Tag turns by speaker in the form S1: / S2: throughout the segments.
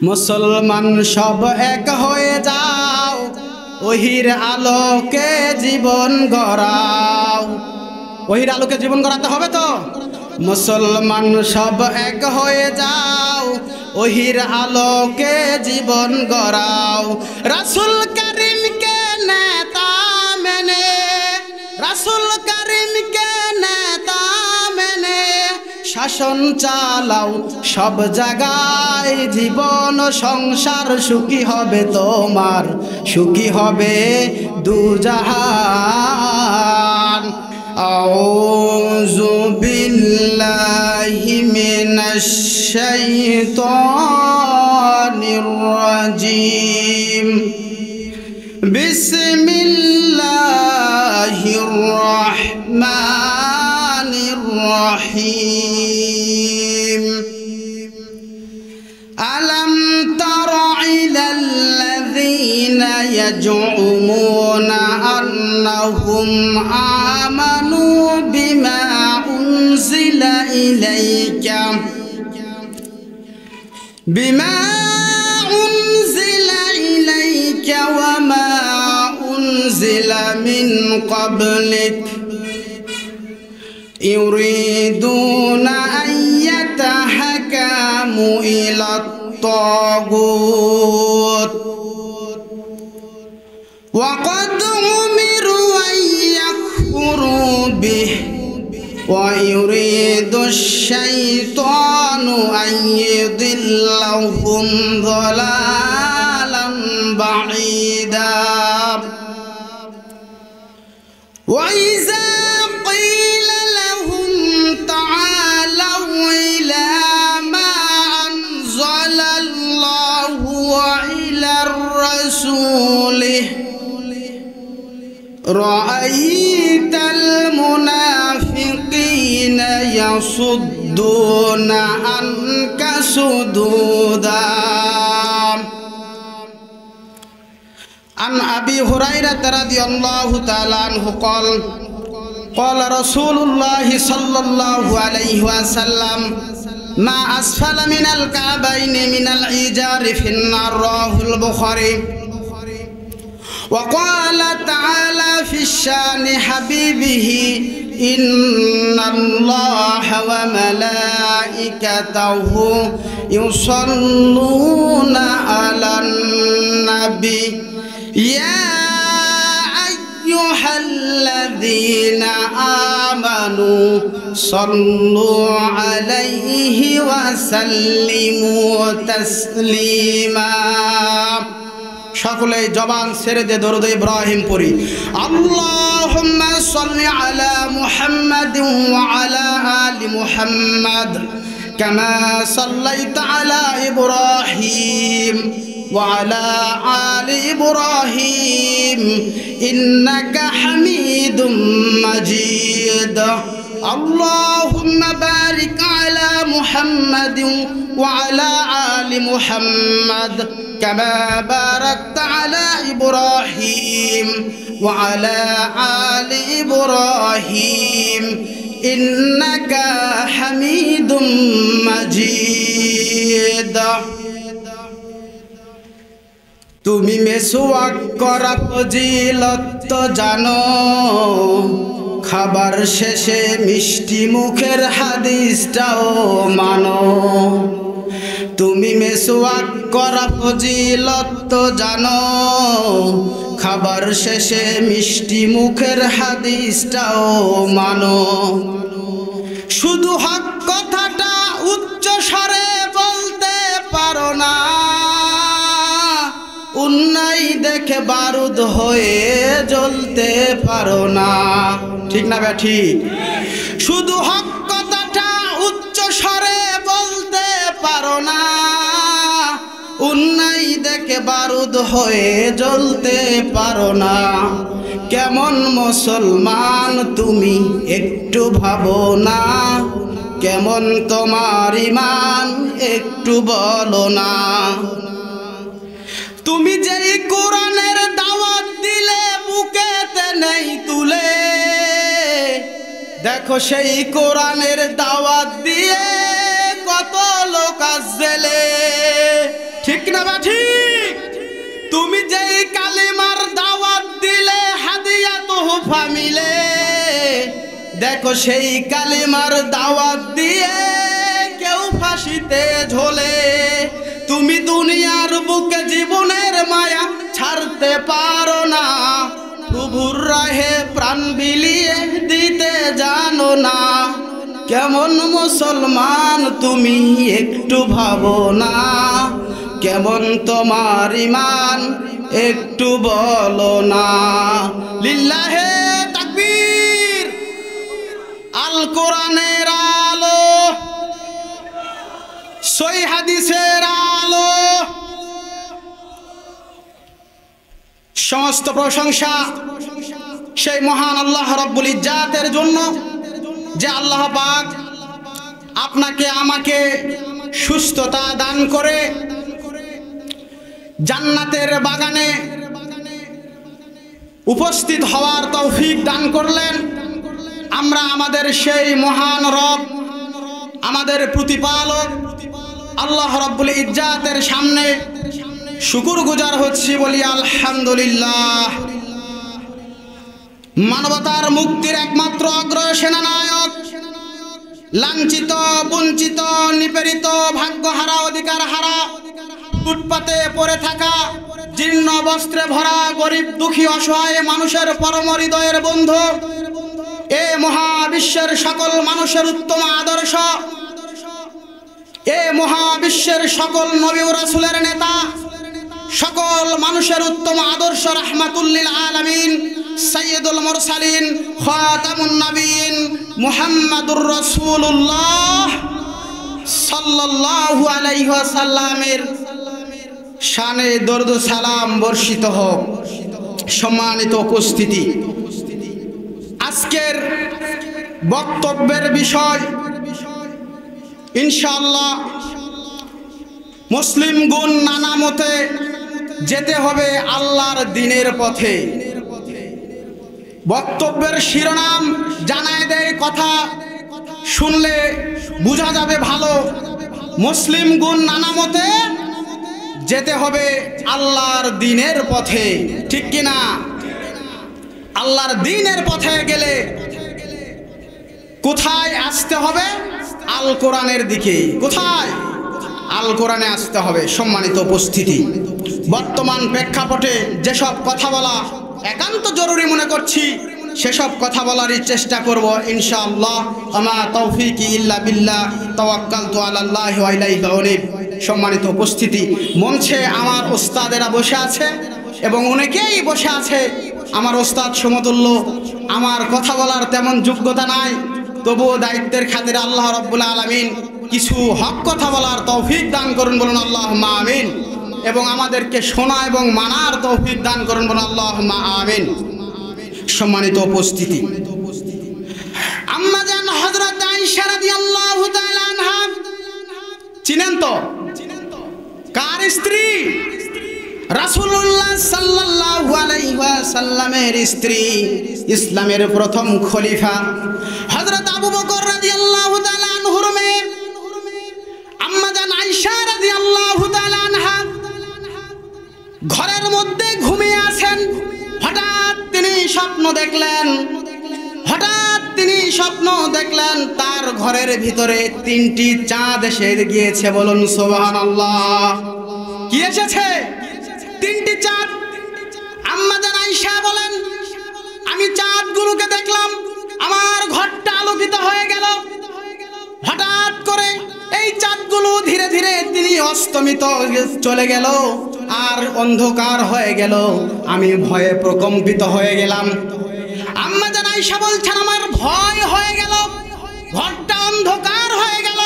S1: মুসলমান সব এক হয়ে যাও, ওহির আলোকে জীবন গড়াও। ওহির আলোকে জীবন গড়াতে হবে তো। মুসলমান সব এক হয়ে যাও, ওহির আলোকে জীবন গড়াও। রাসূল করিমকে নেতা মেনে, রাসূল করিমকে নেতা মেনে শাসন চালাও। সব জায়গায় জীবন সংসার সুখী হবে তোমার, সুখী হবে দুজাহান। আউযু বিল্লাহি মিনাশ শাইতানির রাজিম। বিসমিল্লাহির রাহমানির রাহিম। আলাম তারা ইলাল্লাযীনা ইয়াজউমুনা আন্নাহুম আমানু বিমা উনজিলা ইলাইকা ওয়া মা উনজিলা মিন ক্বাবলিক ইউরিদুনা আন ইয়াতাহাকামু ইলাত তাগুত ওয়া ক্বাদ উমিরু আন ইয়াকফুরু বিহি ওয়া ইউরিদুশ শাইতানু আন ইউদিল্লাহুম দালালান বাঈদা। ওয়া ইযা ক্বিলা লাহুম তাআলাউ ইলা মা আনজালাল্লাহু ওয়া ইলার রাসূলিহি রাআইতাল মুনাফিকিনা ইয়াসুদ্দুনা আনকা সুদুদা। عن أبي هريرة رضي الله تعالى عنه قال قال رسول الله صلى الله عليه وسلم ما أسفل من الكعبين من الإزار في النار. رواه البخاري. وقال تعالى في الشان حبيبه إن الله وملائكته يصلون على النبي يا أيها الذين آمنوا صلوا عليه وسلموا تسليما. সকলে জবান ছেড়ে দে দরুদ ইব্রাহিম পড়ি। আল্লাহুম্মা সাল্লি আলা মুহাম্মাদ ওয়া আলা আলি মুহাম্মাদ কামা সাল্লাইতা আলা ইব্রাহিম ওয়া আলা আলি ইব্রাহিম ইন্নাকা হামিদুম মাজিদ। আল্লাহুম্মা বারিক আলা মুহাম্মাদ ওয়া আলা আলি মুহাম্মাদ كما باركت على إبراهيم وعلى آل إبراهيم إنك حميد مجيد. তুমি মেসওয়াক করা ফজিলত জানো, খাবার শেষে মিষ্টি মুখের হাদিসটাও মানো। তুমি মেসওয়াক করা ফজিলত জানো, খাবার শেষে মিষ্টি মুখের হাদিসটাও মানো। শুধু হক কথাটা উচ্চ স্বরে বলতে পারো না, অন্যায় দেখে বারুদ হয়ে জ্বলতে পারো না। ঠিক না ব্যাঠি? শুধু হক কথাটা উচ্চ স্বরে বলতে পারো না, অন্যায় দেখে বারুদ হয়ে জ্বলতে পারো না। কেমন মুসলমান তুমি একটু ভাবো না, কেমন তোমার ঈমান একটু বলো না। তুমি যেই কোরআনের দাওয়াত দিলে বুকেতে নেই তুলে, দেখো সেই কোরআনের দাওয়াত দিয়ে কত লোক আজ জেলে। ঠিক না বা ঠিক? তুমি যেই কালিমার দাওয়াত দিলে হাদিয়া তোহফা মিলে, দেখো সেই কালিমার দাওয়াত দিয়ে কেউ ফাঁসিতে ঝোলে। তুমি দুনিয়ার বুকে জীবনের মায়া ছাড়তে পারো না, প্রভুর রাহে প্রাণ বিলিয়ে দিতে জানো না। কেমন মুসলমান তুমি একটু ভাবো না, কেমন তোমার ঈমান একটু বলো না। লিল্লাহে তাকবীর। আল কোরআনের আলো, সহিহ হাদিসের আলো, সমস্ত প্রশংসা সেই মহান আল্লাহ রাব্বুল ইজ্জাতের জন্য, যে আল্লাহ পাক আপনাকে আমাকে সুস্থতা দান করে জান্নাতের বাগানে উপস্থিত হওয়ার তৌফিক দান করলেন। আমরা আমাদের সেই মহান রব, আমাদের প্রতিপালক আল্লাহ রাব্বুল ইজ্জাতের সামনে শুকরগুজার হচ্ছি, বলি আলহামদুলিল্লাহ। মানবতার মুক্তির একমাত্র অগ্রসেনা সেনানায়ক, লাঞ্ছিত, বঞ্চিত, নিপীড়িত, ভাগ্যহারা, অধিকার হারা, ফুটপাতে পড়ে থাকা, জীর্ণ বস্ত্রে ভরা গরিব দুঃখী অসহায় মানুষের পরম হৃদয়ের বন্ধু, এ মহাবিশ্বের সকল মানুষের উত্তম আদর্শ, এ মহাবিশ্বের সকল নবী ও রাসূলের নেতা, সকল মানুষের উত্তম আদর্শ, রাহমাতুল লিল আলামিন, সাইয়্যিদুল মুরসালিন, খাতামুন নবীন, মুহাম্মাদুর রাসূলুল্লাহ সাল্লাল্লাহু আলাইহি ওয়াসাল্লামের শানে দরুদ সালাম বর্ষিত হোক। সম্মানিত উপস্থিতি, আজকের বক্তব্যের বিষয় ইনশাআল্লাহ মুসলিম গুণ নানা মতে যেতে হবে আল্লাহর দ্বীনের পথে। বক্তব্যের শিরোনাম জানায় দেয়, কথা শুনলে বোঝা যাবে ভালো। মুসলিম গুণ নানা মতে যেতে হবে আল্লাহর দ্বীনের পথে, ঠিক কিনা? আল্লাহর দ্বীনের পথে গেলে কোথায় আসতে হবে? আল কোরআনের দিকে। কোথায়? আল কোরআনে আসতে হবে। সম্মানিত উপস্থিতি, বর্তমান প্রেক্ষাপটে যেসব কথা বলা একান্ত জরুরি মনে করছি, সেসব কথা বলারই চেষ্টা করব ইনশাআল্লাহ। আমা তৌফিকি ইল্লা বিল্লাহ, তাওয়াক্কালতু আলাল্লাহি ওয়া ইলাইহি উনীব। সম্মানিত উপস্থিতি, মঞ্চে আমার ওস্তাদেরা বসে আছে এবং অনেকেই বসে আছে আমার ওস্তাদ সমতুল্য। আমার কথা বলার তেমন যোগ্যতা নাই, তবুও দায়িত্বের খাতিরে আল্লাহ রাব্বুল আলামিন কিছু হক কথা বলার তৌফিক দান করুন, বলুন আল্লাহুম্মা আমিন। এবং আমাদেরকে শোনা এবং মানার তৌফিক দান করুন, বলুন আল্লাহুম্মা আমিন। সম্মানিত উপস্থিতি, আম্মা জান হযরত আয়েশা রাদিয়াল্লাহু তাআলা আনহা চিনেন তো? কার স্ত্রী? রাসূলুল্লাহ সাল্লাল্লাহু আলাইহি ওয়াসাল্লামের স্ত্রী, ইসলামের প্রথম খলিফা হযরত আবু বকর রাদিয়াল্লাহু তাআলা আনহুর মেয়ে আম্মা জান আয়েশা রাদিয়াল্লাহু তাআলা আনহা ঘরের মধ্যে ঘুমিয়ে আছেন। হঠাৎ তিনি স্বপ্ন দেখলেন, তার ঘরের ভিতরে 3টি চাঁদ এসে গিয়েছে। বলুন সুবহানাল্লাহ। কি এসেছে? 3টি চাঁদ। আম্মা জান আয়েশা বলেন, আমি চাঁদগুলোকে দেখলাম, আমার ঘরটা আলোকিত হয়ে গেল। হঠাৎ করে এই চাঁদগুলো ধীরে ধীরে তিনি অস্তমিত চলে গেল আর অন্ধকার হয়ে গেল। আমি ভয়ে প্রকম্পিত হয়ে গেলাম। আম্মা জান আয়েশা বলছেন, আমার ভয় হয়ে গেল, ঘরটা অন্ধকার হয়ে গেল।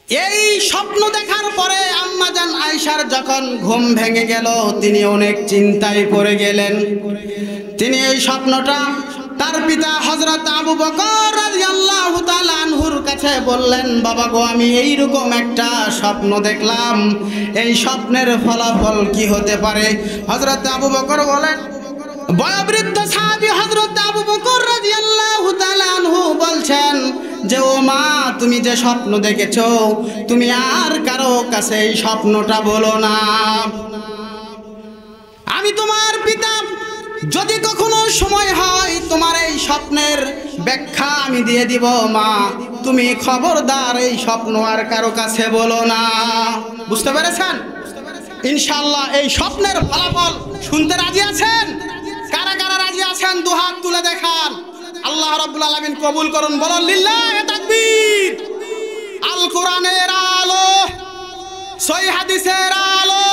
S1: এই স্বপ্ন দেখার পরে আম্মা জান আয়েশার যখন ঘুম ভেঙে গেল, তিনি অনেক চিন্তায় পড়ে গেলেন। তিনি এই স্বপ্নটা তার পিতা হযরত আবু বকর রাদিয়াল্লাহু তাআলা আনহুর কাছে বললেন, বাবা গো, আমি এইরকম একটা স্বপ্ন দেখলাম, এই স্বপ্নের ফলাফল কি হতে পারে? হযরত আবু বকর বলেন, বয়োবৃদ্ধ সাহাবী হযরত আবু বকর রাদিয়াল্লাহু তাআলা আনহু বলছেন, যে ও মা, তুমি যে স্বপ্ন দেখেছো তুমি আর কারো কাছে এই স্বপ্নটা বলো না। আমি তোমার পিতা, যদি কখনো সময় হয় তোমার এই স্বপ্নের ব্যাখ্যা আমি দিয়ে দিব মা, তুমি খবরদার এই স্বপ্ন আর কারো কাছে বলো না। বুঝতে পেরেছেন? ইনশাআল্লাহ এই স্বপ্নের ফলাফল শুনতে রাজি আছেন? কারা কারা রাজি আছেন দুহাত তুলে দেখান। আল্লাহ রাব্বুল আলামিন কবুল করুন। বলুন লিল্লাহি তাকবীর। আল কোরআনের আলো, সহিহ হাদিসের আলো,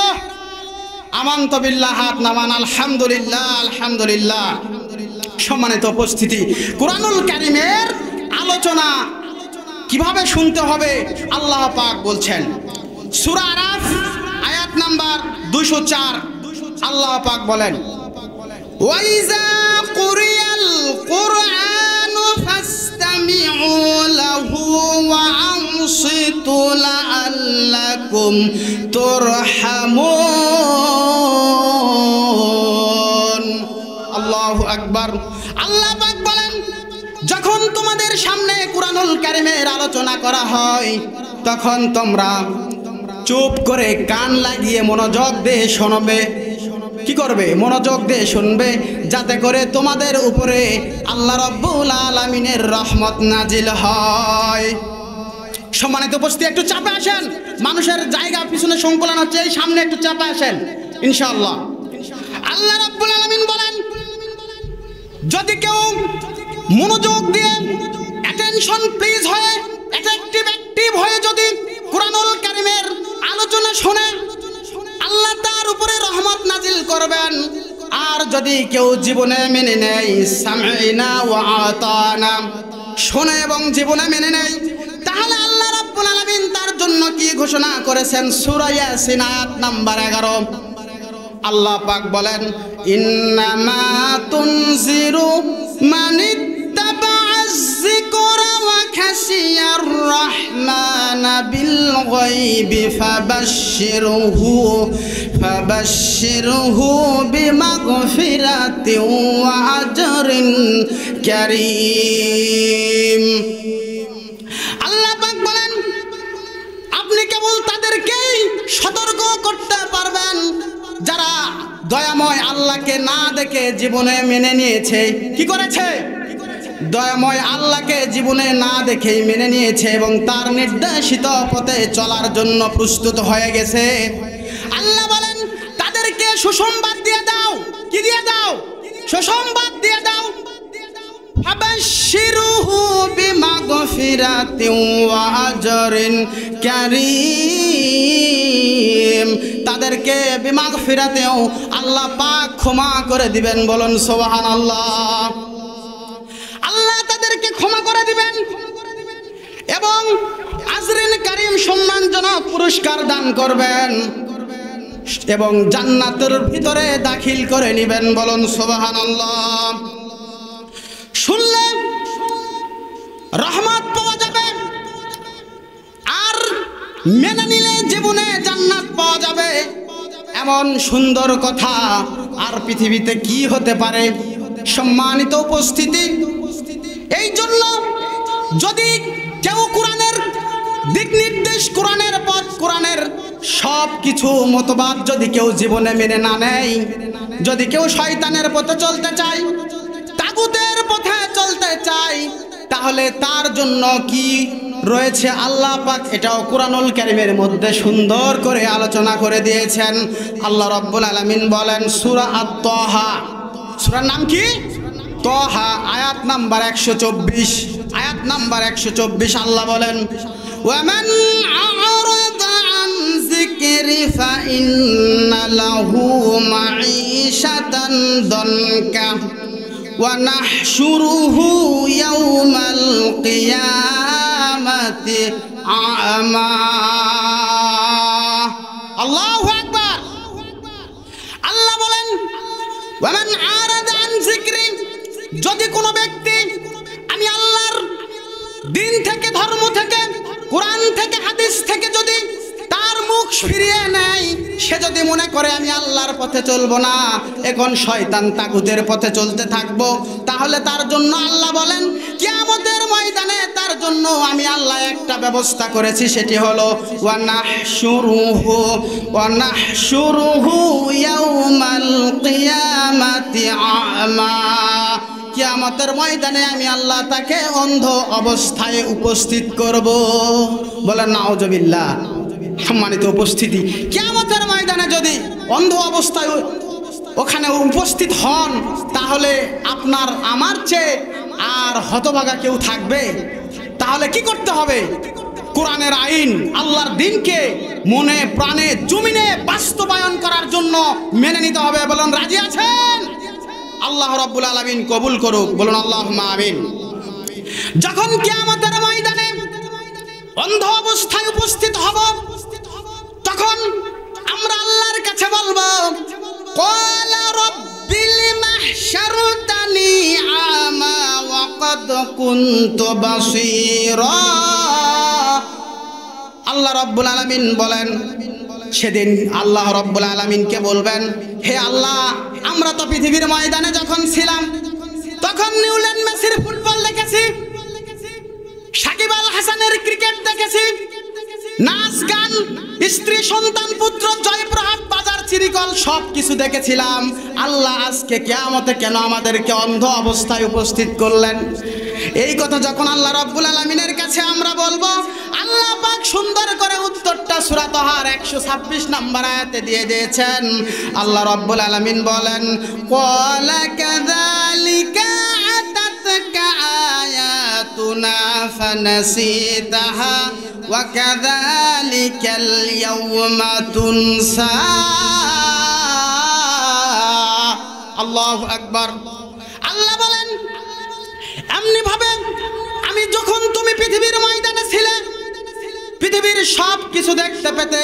S1: আমানতু বিল্লাহ, হাত নামান। আলহামদুলিল্লাহ, আলহামদুলিল্লাহ। সম্মানিত উপস্থিতি, কোরআনুল কারীমের আলোচনা কিভাবে শুনতে হবে আল্লাহ পাক বলছেন। সূরা আরাফ আয়াত নাম্বার 204 আল্লাহ পাক বলেন, ওয়াইজা কুরিয়াল কুরআনু ফাসতামিউ লাহু ওয়া আনসিতু লাআল্লাকুম তুরহামুন। আল্লাহু আকবার। আল্লাহ পাক বলেন, যখন তোমাদের সামনে কুরআনুল কারীমের আলোচনা করা হয় তখন তোমরা চুপ করে কান লাগিয়ে মনোযোগ দিয়ে শুনবে। কি করবে? মনোযোগ দিয়ে শুনবে, যাতে করে তোমাদের উপরে আল্লাহ রাব্বুল আলামিনের রহমত নাজিল হয়। সম্মানিত উপস্থিতি, একটু চাপে আসেন। মানুষের জায়গা পিছনে সংকলন হচ্ছে, এই সামনে একটু চাপে আসেন ইনশাআল্লাহ। আল্লাহ রাব্বুল আলামিন বলেন, যদি কেউ মনোযোগ দিয়ে অ্যাটেনশন প্লিজ হয়ে অ্যাক্টিভ হয়ে যদি কুরআনুল কারীমের আলোচনা শুনে আল্লাহ তার উপরে রহমত নাজিল করবেন। আর যদি কেউ জীবনে মেনে নেয়, সামিনা ওয়া আতানা, শুনে এবং জীবনে মেনে নেয়, তাহলে আল্লাহ রাব্বুল আলামিন তার জন্য কি ঘোষণা করেছেন? সূরা ইয়াসিন আয়াত নাম্বার 11 আল্লাহ পাক বলেন, ইন্নামা তুনজিরু মানিত্তাবা'আজ যিকরা ওয়া খাশিয়ার রাহমানা বিল গায়বি ফাবাশশিরহু বিমাগফিরাতিন ওয়া আজরিন কারীম। আল্লাহ পাক বলেন, আপনি কেবল তাদেরকেই সতর্ক করতে পারবেন যারা দয়াময় আল্লাহকে না দেখে জীবনে মেনে নিয়েছে। কি করেছে? দয়াময় আল্লাহকে জীবনে না দেখেই মেনে নিয়েছে এবং তার নির্দেশিত পথে চলার জন্য প্রস্তুত হয়ে গেছে। আল্লাহ বলেন, তাদেরকে সুসংবাদ দিয়ে দাও। কি দিয়ে দাও? সুসংবাদ দিয়ে দাও। ফাবাশশিরহু বিমাগফিরাতিন ওয়া আজরিন কারীম। তাদেরকে বিমাগফিরাতেও আল্লাহ পাক ক্ষমা করে দিবেন। বলুন সুবহানাল্লাহ। আল্লাহ তাদেরকে ক্ষমা করে দিবেন এবং আজরিন কারীম, সম্মানজনক পুরস্কার দান করবেন এবং জান্নাতের ভিতরে দাখিল করে নেবেন। বলুন সুবহানাল্লাহ। শুনলে রহমত পাওয়া যাবে আর মেনে নিলে জীবনে জান্নাত পাওয়া যাবে, এমন সুন্দর কথা আর পৃথিবীতে কি হতে পারে? সম্মানিত উপস্থিতি, এই জন্য যদি কেউ কোরআনের দিক নির্দেশ, কোরআনের পথ, কোরআনের সব কিছু মতবাদ যদি কেউ জীবনে মেনে না নেয়, যদি কেউ শয়তানের পথে চলতে চায়, তাগুতের পথে চলতে চায়, তাহলে তার জন্য কি রয়েছে আল্লাহ পাক এটাও কোরআনুল কারীমের মধ্যে সুন্দর করে আলোচনা করে দিয়েছেন। আল্লাহ রাব্বুল আলামিন বলেন, সূরা আত-তাহা, সূরার নাম কি? তাহা, আয়াত নাম্বার 124। আয়াত নাম্বার 124 আল্লাহ বলেন, ওয়ামান আ'রাদা আন যিকরি ফাইন্না লাহু মাঈশাতান দানকা ওয়া নাহশুরুহু ইয়াওমাল কিয়ামাতি আ'মা। আল্লাহু আকবার। আল্লাহ বলেন, ওয়ামান আ'রাদা আন যিকরি, যদি কোনো ব্যক্তি আমি আল্লাহর দিন থেকে, ধর্ম থেকে, কোরআন থেকে, হাদিস থেকে যদি তার মুখ ফিরিয়ে নেয়, সে যদি মনে করে আমি আল্লাহর পথে চলবো না, এখন শয়তান তাগুতের পথে চলতে থাকবো, তাহলে তার জন্য আল্লাহ বলেন কিয়ামত কিয়ামতের ময়দানে তার জন্য আমি আল্লাহ একটা ব্যবস্থা করেছি, সেটি হলো ওয়া নাহশুরুহু ইয়াউমাল কিয়ামাতি আমা। কিয়ামতের ময়দানে আমি আল্লাহ তাকে অন্ধ অবস্থায় উপস্থিত করব। বলেন নাউজুবিল্লাহ। সম্মানিত উপস্থিতি, কিয়ামতের ময়দানে যদি অন্ধ অবস্থায় ওখানে উপস্থিত হন, তাহলে আপনার আমার চেয়ে আর হতভাগা কেউ থাকবে? তাহলে কি করতে হবে? কোরআনের আইন, আল্লাহর দ্বীনকে মনে প্রাণে জমিনে বাস্তবায়ন করার জন্য মেনে নিতে হবে। বলুন রাজি আছেন? আল্লাহ রাব্বুল আলামিন কবুল করুক। বলুন আল্লাহুম্মা আমিন। যখন কিয়ামতের ময়দানে অন্ধ অবস্থায় উপস্থিত হব, তখন আমরা আল্লাহর কাছে বলবো, ক্বালা রাব্বি লিমা হাশারতানি আমা ওয়া ক্বাদ কুনতু বাসীরা। আল্লাহ রাব্বুল আলামিন বলেন, সেদিন আল্লাহ রাব্বুল আলামিনকে বলবেন, হে আল্লাহ, আমরা তো পৃথিবীর ময়দানে যখন ছিলাম তখন লিওনেল মেসির ফুটবল দেখেছি, সাকিব আল হাসানের ক্রিকেট দেখেছি, নাচ গান, স্ত্রী সন্তান পুত্র জয়প্রহাট বাজার চিরিকল সব কিছু দেখেছিলাম। আল্লাহ আজকে কিয়ামতে কেন আমাদেরকে অন্ধ অবস্থায় উপস্থিত করলেন? এই কথা যখন আল্লাহ রাব্বুল আলামিনের কাছে আমরা বলবো, আল্লাহ পাক সুন্দর করে উত্তরটা সূরা তাহার 126 নম্বর আয়াতে দিয়ে দিয়েছেন। আল্লাহ রাব্বুল আলামিন বলেন, ক্বালা কাযালিকা আতাতকা আয়াতুনা ফানাসিতাহা ওয়া কাযালিকাল ইয়াওমা তুনসা। আল্লাহু আকবার। আল্লাহ বলেন, এমনি ভাবে আমি যখন তুমি পৃথিবীর ময়দানে ছিলে, পৃথিবীর সব কিছু দেখতে পেতে,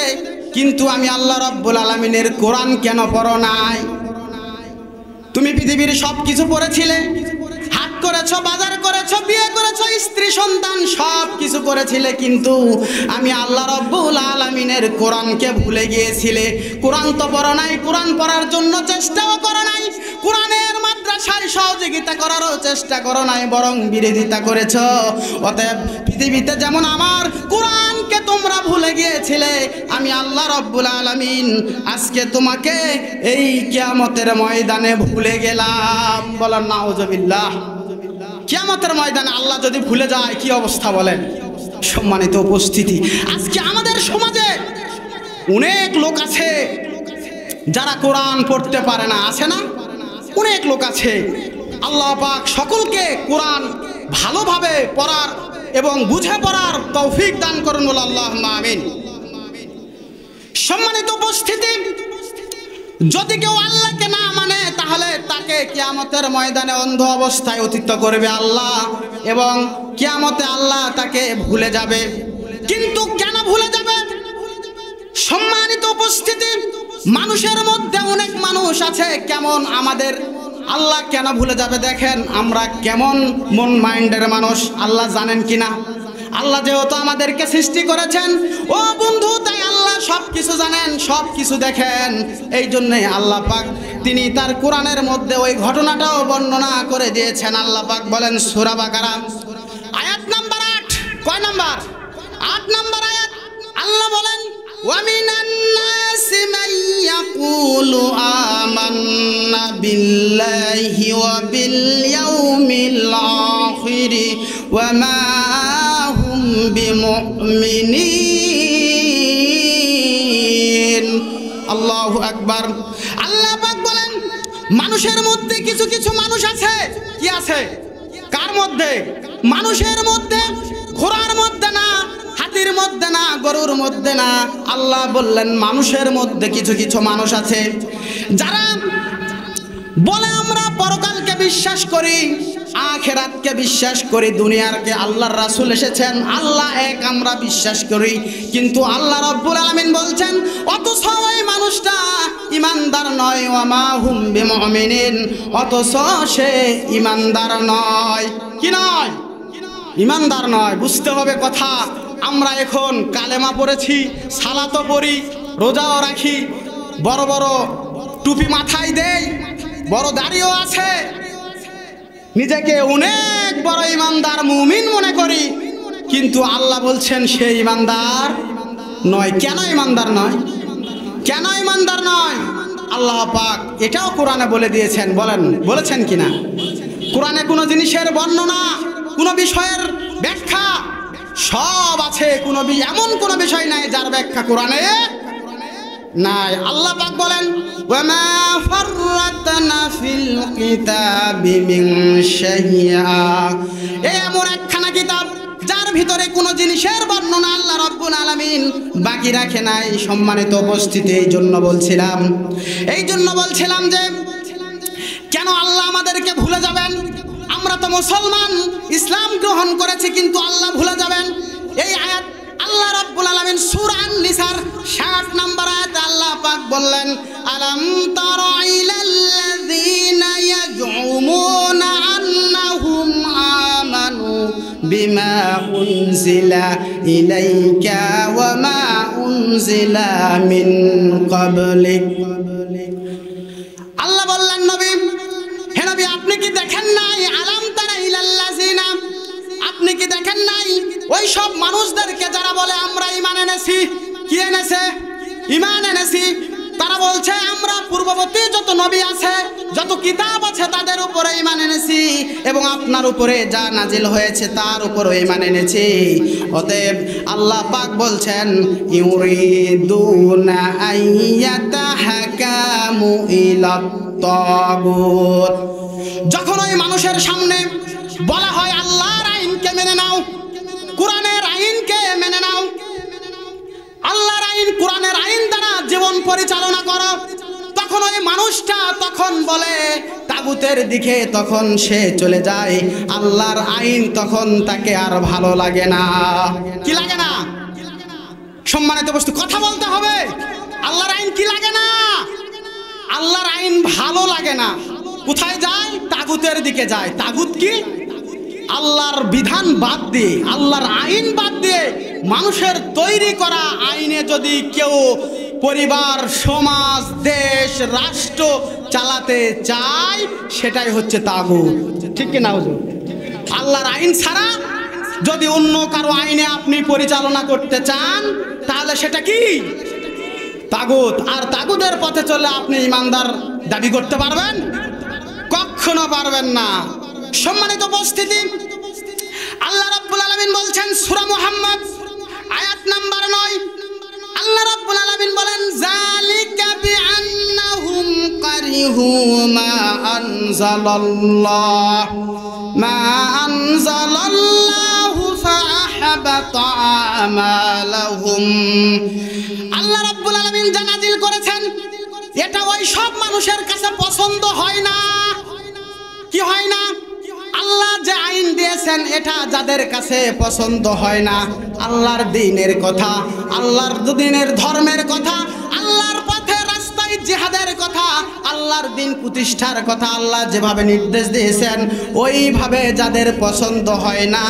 S1: কিন্তু আমি আল্লাহ রাব্বুল আলামিনের কোরআন কেন পড়ো নাই? তুমি পৃথিবীর সব কিছু পড়েছিলে, হাট করেছো, বাজার করেছো, বিয়ে করেছো, স্ত্রী সন্তান সব কিছু করেছিলে, কিন্তু আমি আল্লাহ রাব্বুল আলামিনের কোরআনকে ভুলে গিয়েছিলে। কোরআন তো পড়ো নাই, কোরআন পড়ার জন্য চেষ্টাও করো নাই, কোরআনের মাদ্রাসায় সহযোগিতা করারও চেষ্টা করো নাই, বরং বিরোধিতা করেছো। অতএব পৃথিবীতে যেমন আমার কোরআনকে তোমরা ভুলে গিয়েছিলে, আমি আল্লাহ রাব্বুল আলামিন আজকে তোমাকে এই কিয়ামতের ময়দানে ভুলে গেলাম। বলেন নাউজুবিল্লাহ। কিয়ামতের ময়দানে আল্লাহ যদি ভুলে যায় কি অবস্থা বলেন? সম্মানিত উপস্থিতি, আজকে আমাদের সমাজে অনেক লোক আছে যারা কোরআন পড়তে পারে না। আছে না? অনেক লোক আছে। আল্লাহ পাক সকলকে কোরআন ভালোভাবে পড়ার এবং বুঝে পড়ার তৌফিক দান করুন। বলে আল্লাহুম্মা আমিন। সম্মানিত উপস্থিতি, যদি কেউ আল্লাহকে না মানে, তাহলে তাকে কিয়ামতের ময়দানে অন্ধ অবস্থায় অতীত করবে আল্লাহ, এবং কিয়ামতে আল্লাহ তাকে ভুলে যাবে। কিন্তু কেন ভুলে যাবে? সম্মানিত উপস্থিতি, মানুষের মধ্যে অনেক মানুষ আছে কেমন, আমাদের আল্লাহ কেন ভুলে যাবে? দেখেন আমরা কেমন মন মাইন্ডের মানুষ, আল্লাহ জানেন কিনা? আল্লাহ যেহেতু আমাদেরকে সৃষ্টি করেছেন, ও বন্ধু, তাই আল্লাহ সব কিছু জানেন, সব কিছু দেখেন। এই জন্যে আল্লাহ পাক তিনি তার কোরআনের মধ্যে ওই ঘটনাটাও বর্ণনা করে দিয়েছেন। আল্লাহ পাক বলেন সূরা বাকারা আয়াত নাম্বার 8। কয় নাম্বার? 8 নাম্বার আয়াত। আল্লাহ বলেন, ওয়া মিনান নাসি মান ইয়াকুলু আমান্না বিল্লাহি ওয়া বিল ইয়াউমিল আখির ওয়া মা হুম বিমুমিনিন। আল্লাহু আকবার। আল্লাহ পাক বলেন, মানুষের মধ্যে কিছু কিছু মানুষ আছে। কি আছে? কার মধ্যে? মানুষের মধ্যে, ঘোড়ার মধ্যে না, হাতির মধ্যে না, গরুর মধ্যে না। আল্লাহ বললেন মানুষের মধ্যে কিছু কিছু মানুষ আছে যারা বলে আমরা পরকালকে বিশ্বাস করি, আখিরাতকে বিশ্বাস করি, দুনিয়ারকে আল্লাহর রাসূল এসেছেন, আল্লাহ এক, আমরা বিশ্বাস করি। কিন্তু আল্লাহ রাব্বুল আলামিন বলছেন অথচ ওই মানুষটা ঈমানদার নয়, ওয়া মা হুম বিমুমিনিন, অথচ সে ঈমানদার নয়। কি নয়? ঈমানদার নয়। বুঝতে হবে কথা। আমরা এখন কালেমা পড়েছি, সালাতও পড়ি, রোজাও রাখি, বড় বড় টুপি মাথায় দেই, বড় দাড়িও আছে, নিজেকে অনেক বড় ইমানদার মুমিন মনে করি, কিন্তু আল্লাহ বলছেন সে ইমানদার নয়। কেন ইমানদার নয়? কেন ইমানদার নয়? আল্লাহ পাক এটাও কোরআনে বলে দিয়েছেন। বলেছেন কিনা? কোরআনে কোনো জিনিসের বর্ণনা, কোনো বিষয়ের ব্যাখ্যা সব আছে, এমন কোনো বিষয় নাই যার ব্যাখ্যা কোরআনে নাই। আল্লাহ পাক বলেন ওয়ামা ফাররাতনা ফিল কিতাবি মিন শাইআ, এমন একখানা কিতাব যার ভিতরে কোনো জিনিসের বর্ণনা আল্লাহ রাব্বুল আলামিন বাকি রাখে নাই। সম্মানিত উপস্থিতি, এই জন্য বলছিলাম যে কেন আল্লাহ আমাদেরকে ভুলে যাবেন? আমরা তো মুসলমান, ইসলাম গ্রহণ করেছি, কিন্তু আল্লাহ ভুলে যাবেন? এই আয়াত আল্লাহ রাব্বুল আলামিন সূরা আন-নিসার 60 নম্বর আয়াতে আল্লাহ পাক বললেন আলাম তারা ইলাল্লাযীনা ইয়াজউমুনা আন্নাহুম আমানু বিমা উনজিলা ইলাইকা ওয়া মা উনজিলা মিন ক্বাবলিক। আল্লাহ বললেন নবী, হে নবী, আপনি কি দেখেন নাই? আলাম তারা ইলাল্লাযীনা, আপনি কি দেখেন নাই ওই সব মানুষদেরকে যারা বলে আমরা ঈমান এনেছি? কি এনেছে? ঈমান এনেছি। তারা বলছে আমরা পূর্ববর্তী যত নবী আছে, যত কিতাব আছে তাদের উপরে ঈমান এনেছি, এবং আপনার উপরে যা নাজিল হয়েছে তার উপরে ঈমান এনেছি। অতএব আল্লাহ পাক বলছেন ইউরিদুনা আইয়াতাহাকামু ইলাত তাগুত। যখন ওই মানুষের সামনে বলা হয় আল্লাহর আইনকে মেনে নাও, কোরআনের আইনকে মেনে নাও, আল্লাহর আইন, কোরআনের আইন দ্বারা জীবন পরিচালনা করো, তখন ওই মানুষটা তখন বলে তাগুতের দিকে, তখন সে চলে যায়। আল্লাহর আইন তখন তাকে আর ভালো লাগে না। কি লাগে না? সম্মানিত বস্তু, কথা বলতে হবে। আল্লাহর আইন কি লাগে না? আল্লাহর আইন ভালো লাগে না। কোথায় যায়? তাগুতের দিকে যায়। তাগুত কি? আল্লাহর বিধান বাদ দিয়ে, আল্লাহর আইন বাদ দিয়ে মানুষের তৈরি করা আইনে যদি কেউ পরিবার, সমাজ, দেশ, রাষ্ট্র চালাতে চায়, সেটাই হচ্ছে তাগুত। ঠিক কি না হুজুর? আল্লাহর আইন ছাড়া যদি অন্য কারো আইনে আপনি পরিচালনা করতে চান, তাহলে সেটা কি? তাগুত। আর তাগুতের পথে চলে আপনি ইমানদার দাবি করতে পারবেন? কখনো পারবেন না। সম্মানিত উপস্থিতি, আল্লাহ রাব্বুল আলামিন বলছেন সূরা মুহাম্মদ আয়াত নাম্বার 9, আল্লাহ রাব্বুল আলামিন বলেন যালিকা বিআন্নাহুম কারিহু মা আনজালাল্লাহু ফাআহবাতা আমালাহুম। আল্লাহ রাব্বুল আলামিন যা নাজিল করেছেন এটা ওই সব মানুষের কাছে পছন্দ হয় না। কি হয় না? আল্লাহ যে আইন দিয়েছেন এটা যাদের কাছে পছন্দ হয় না, আল্লাহর দ্বীনের কথা, আল্লাহর দ্বীনের ধর্মের কথা, আল্লাহর পথে রাস্তায় জিহাদের কথা, আল্লাহর দ্বীন প্রতিষ্ঠার কথা আল্লাহ যেভাবে নির্দেশ দিয়েছেন ওইভাবে যাদের পছন্দ হয় না,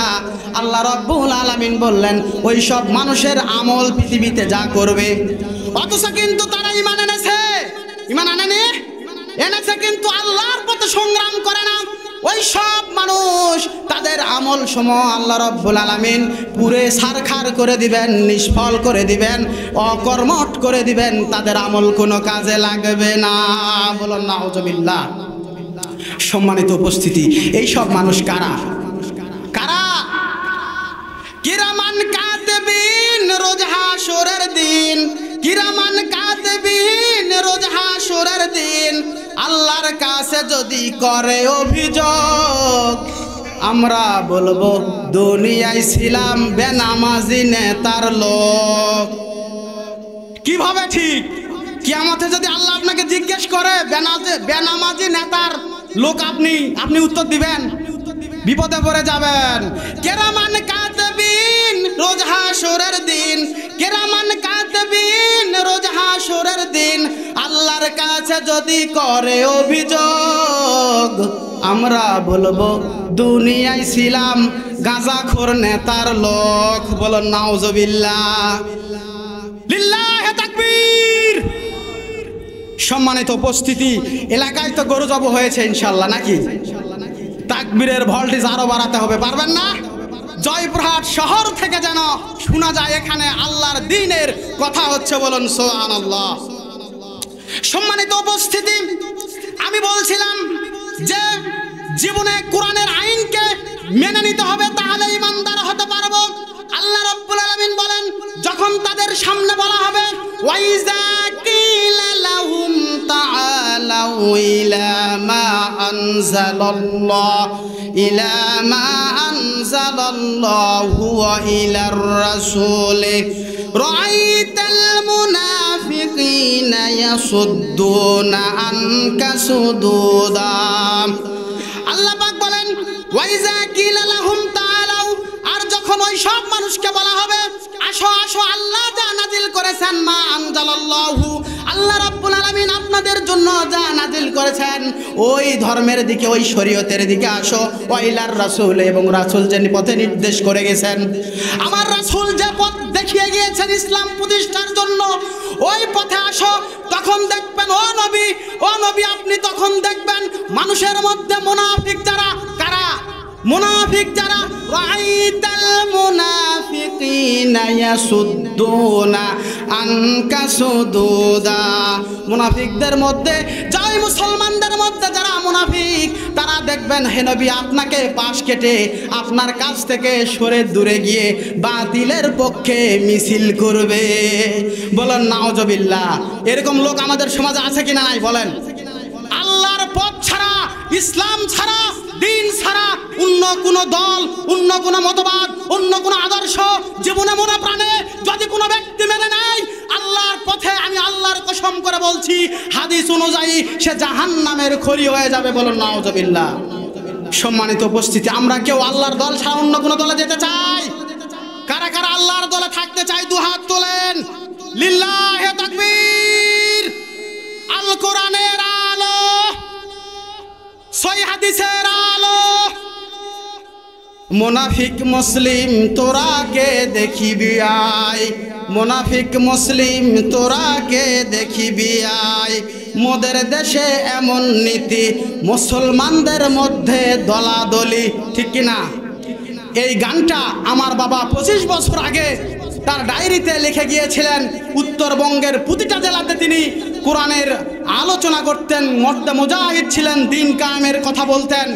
S1: আল্লাহ রাব্বুল আলামিন বললেন ওই সব মানুষের আমল পৃথিবীতে যা করবে। অথচ কিন্তু তারা ঈমান এনেছে, ঈমান আনেনি? এনেছে, কিন্তু আল্লাহর পথে সংগ্রাম করে না। ওই সব মানুষ তাদের আমল সমূহ আল্লাহ রাব্বুল আলামিন পুরে সারখার করে দিবেন, নিষ্ফল করে দিবেন, অকর্মঠ করে দিবেন, তাদের আমল কোনো কাজে লাগবে না। বলুন নাউজুবিল্লাহ। সম্মানিত উপস্থিতি, এই সব মানুষ কারা? কারা? কিরামান কাতিবিন রোজ হাসরের দিন, কিরামান কাতিবিন রোজ হাসরের দিন আল্লাহর কাছে যদি করে অভিযোগ, আমরা বলবো দুনিয়ায় ছিলাম বেনামাজি নেতার লোক। কিভাবে ঠিক? কিয়ামতে যদি আল্লাহ আপনাকে জিজ্ঞেস করে বেনামাজি নেতার লোক আপনি উত্তর দিবেন? বিপদে পড়ে যাবেন। কিরামান কাতিবিন রোজ হাসরের দিন, কিরামান কাতিবিন রোজ হাসরের দিন আল্লাহর কাছে যদি করে অভিযোগ, আমরা বলবো দুনিয়ায় ছিলাম গাঁজাখোর নেতার লোক। বলো নাউজুবিল্লাহ। লিল্লাহে তাকবীর। সম্মানিত উপস্থিতি, এলাকায় তো গরু জব হয়েছে ইনশাআল্লাহ নাকি? তাকবীরের ভোল্টেজ আরো বাড়াতে হবে, পারবেন না? জয়পুরহাট শহর থেকে যেন শোনা যায় এখানে আল্লাহর দ্বীনের কথা হচ্ছে, বলুন সুবহানাল্লাহ। সম্মানিত উপস্থিতি, আমি বলছিলাম যে জীবনে কোরআনের আইনকে মেনে নিতে হবে, তাহলে ঈমানদার হতে পারবো। আল্লাহ রাব্বুল আলামিন বলেন, যখন তাদের সামনে বলা হবে ওয়াইজা কিলা লাহুম তাআলাউ ইলা মা আনজালাল্লাহ ইলা মা আনজালাল্লাহু ওয়া ইলার রাসূল রাআইতাল মুনাফিকিনা ইয়াসুদ্দুনা আনকা সুদুদা। আল্লাহ পাক বলেন ওয়াইজা কিলা লাহুম তাআলাউ, আর যখন ওই সব মানুষকে বলা হবে আসো আসো আল্লাহ যা নাজিল করেছেন, মা আনজালাল্লাহু, আল্লাহ রাব্বুল আলামিন আপনাদের জন্য যা নাজিল করেছেন ওই ধর্মের দিকে, ওই শরীয়তের দিকে আসো। ওয়াইলার রাসূল, এবং রাসূল যে পথে নির্দেশ করে গেছেন, আমার রাসূল যে পথ দেখিয়ে গিয়েছেন ইসলাম প্রতিষ্ঠার জন্য, ওই পথে আসো। তখন দেখবেন ও নবী আপনি তখন দেখবেন মানুষের মধ্যে মুনাফিক যারা, কারা মুনাফিক যারা, রাআইতাল মুনাফিকিনা ইয়াসুদ্দুনা আনকা সুদুদা, মুনাফিকদের মধ্যে যাই মুসলমানদের মধ্যে যারা মুনাফিক, তারা দেখবেন হে নবী আপনাকে পাশ কেটে আপনার কাছ থেকে সরে দূরে গিয়ে বাতিলের পক্ষে মিছিল করবে। বলেন নাউজুবিল্লাহ। এরকম লোক আমাদের সমাজে আছে কিনা নাই বলেন? আল্লাহর পথ ছাড়া, ইসলাম ছাড়া, দিন ছাড়া অন্য কোনো দল, অন্য কোনো মতবাদ, অন্য কোনো আদর্শ জীবনে মনে প্রাণে যদি কোনো ব্যক্তি মেনে নেয় আল্লাহর পথে, আমি আল্লাহর কসম করে বলছি হাদিস অনুযায়ী সে জাহান্নামের খড়ি হয়ে যাবে। বলুন নাউজুবিল্লাহ। সম্মানিত উপস্থিতি, আমরা কেউ আল্লাহর দল ছাড়া অন্য কোনো দলে যেতে চাই? কারা কারা আল্লাহর দলে থাকতে চাই দুহাত তোলেন। লিল্লাহি তাকবীর। আল কোরআনের আলো, সহিহ হাদিসের আলো। মুনাফিক মুসলিম তোরা কে দেখিবি আয়, মুনাফিক মুসলিম তোরা কে দেখিবি আয়, মোদের দেশে এমন নীতি মুসলমানদের মধ্যে দলাদলি। ঠিক কিনা? এই গানটা আমার বাবা 25 বছর আগে তার ডায়েরিতে লিখে গিয়েছিলেন। উত্তরবঙ্গের প্রতিটা জেলাতে তিনি কোরআনের আলোচনা করতেন, মর্দে মুজাহিদ ছিলেন, দিন কায়েমের কথা বলতেন।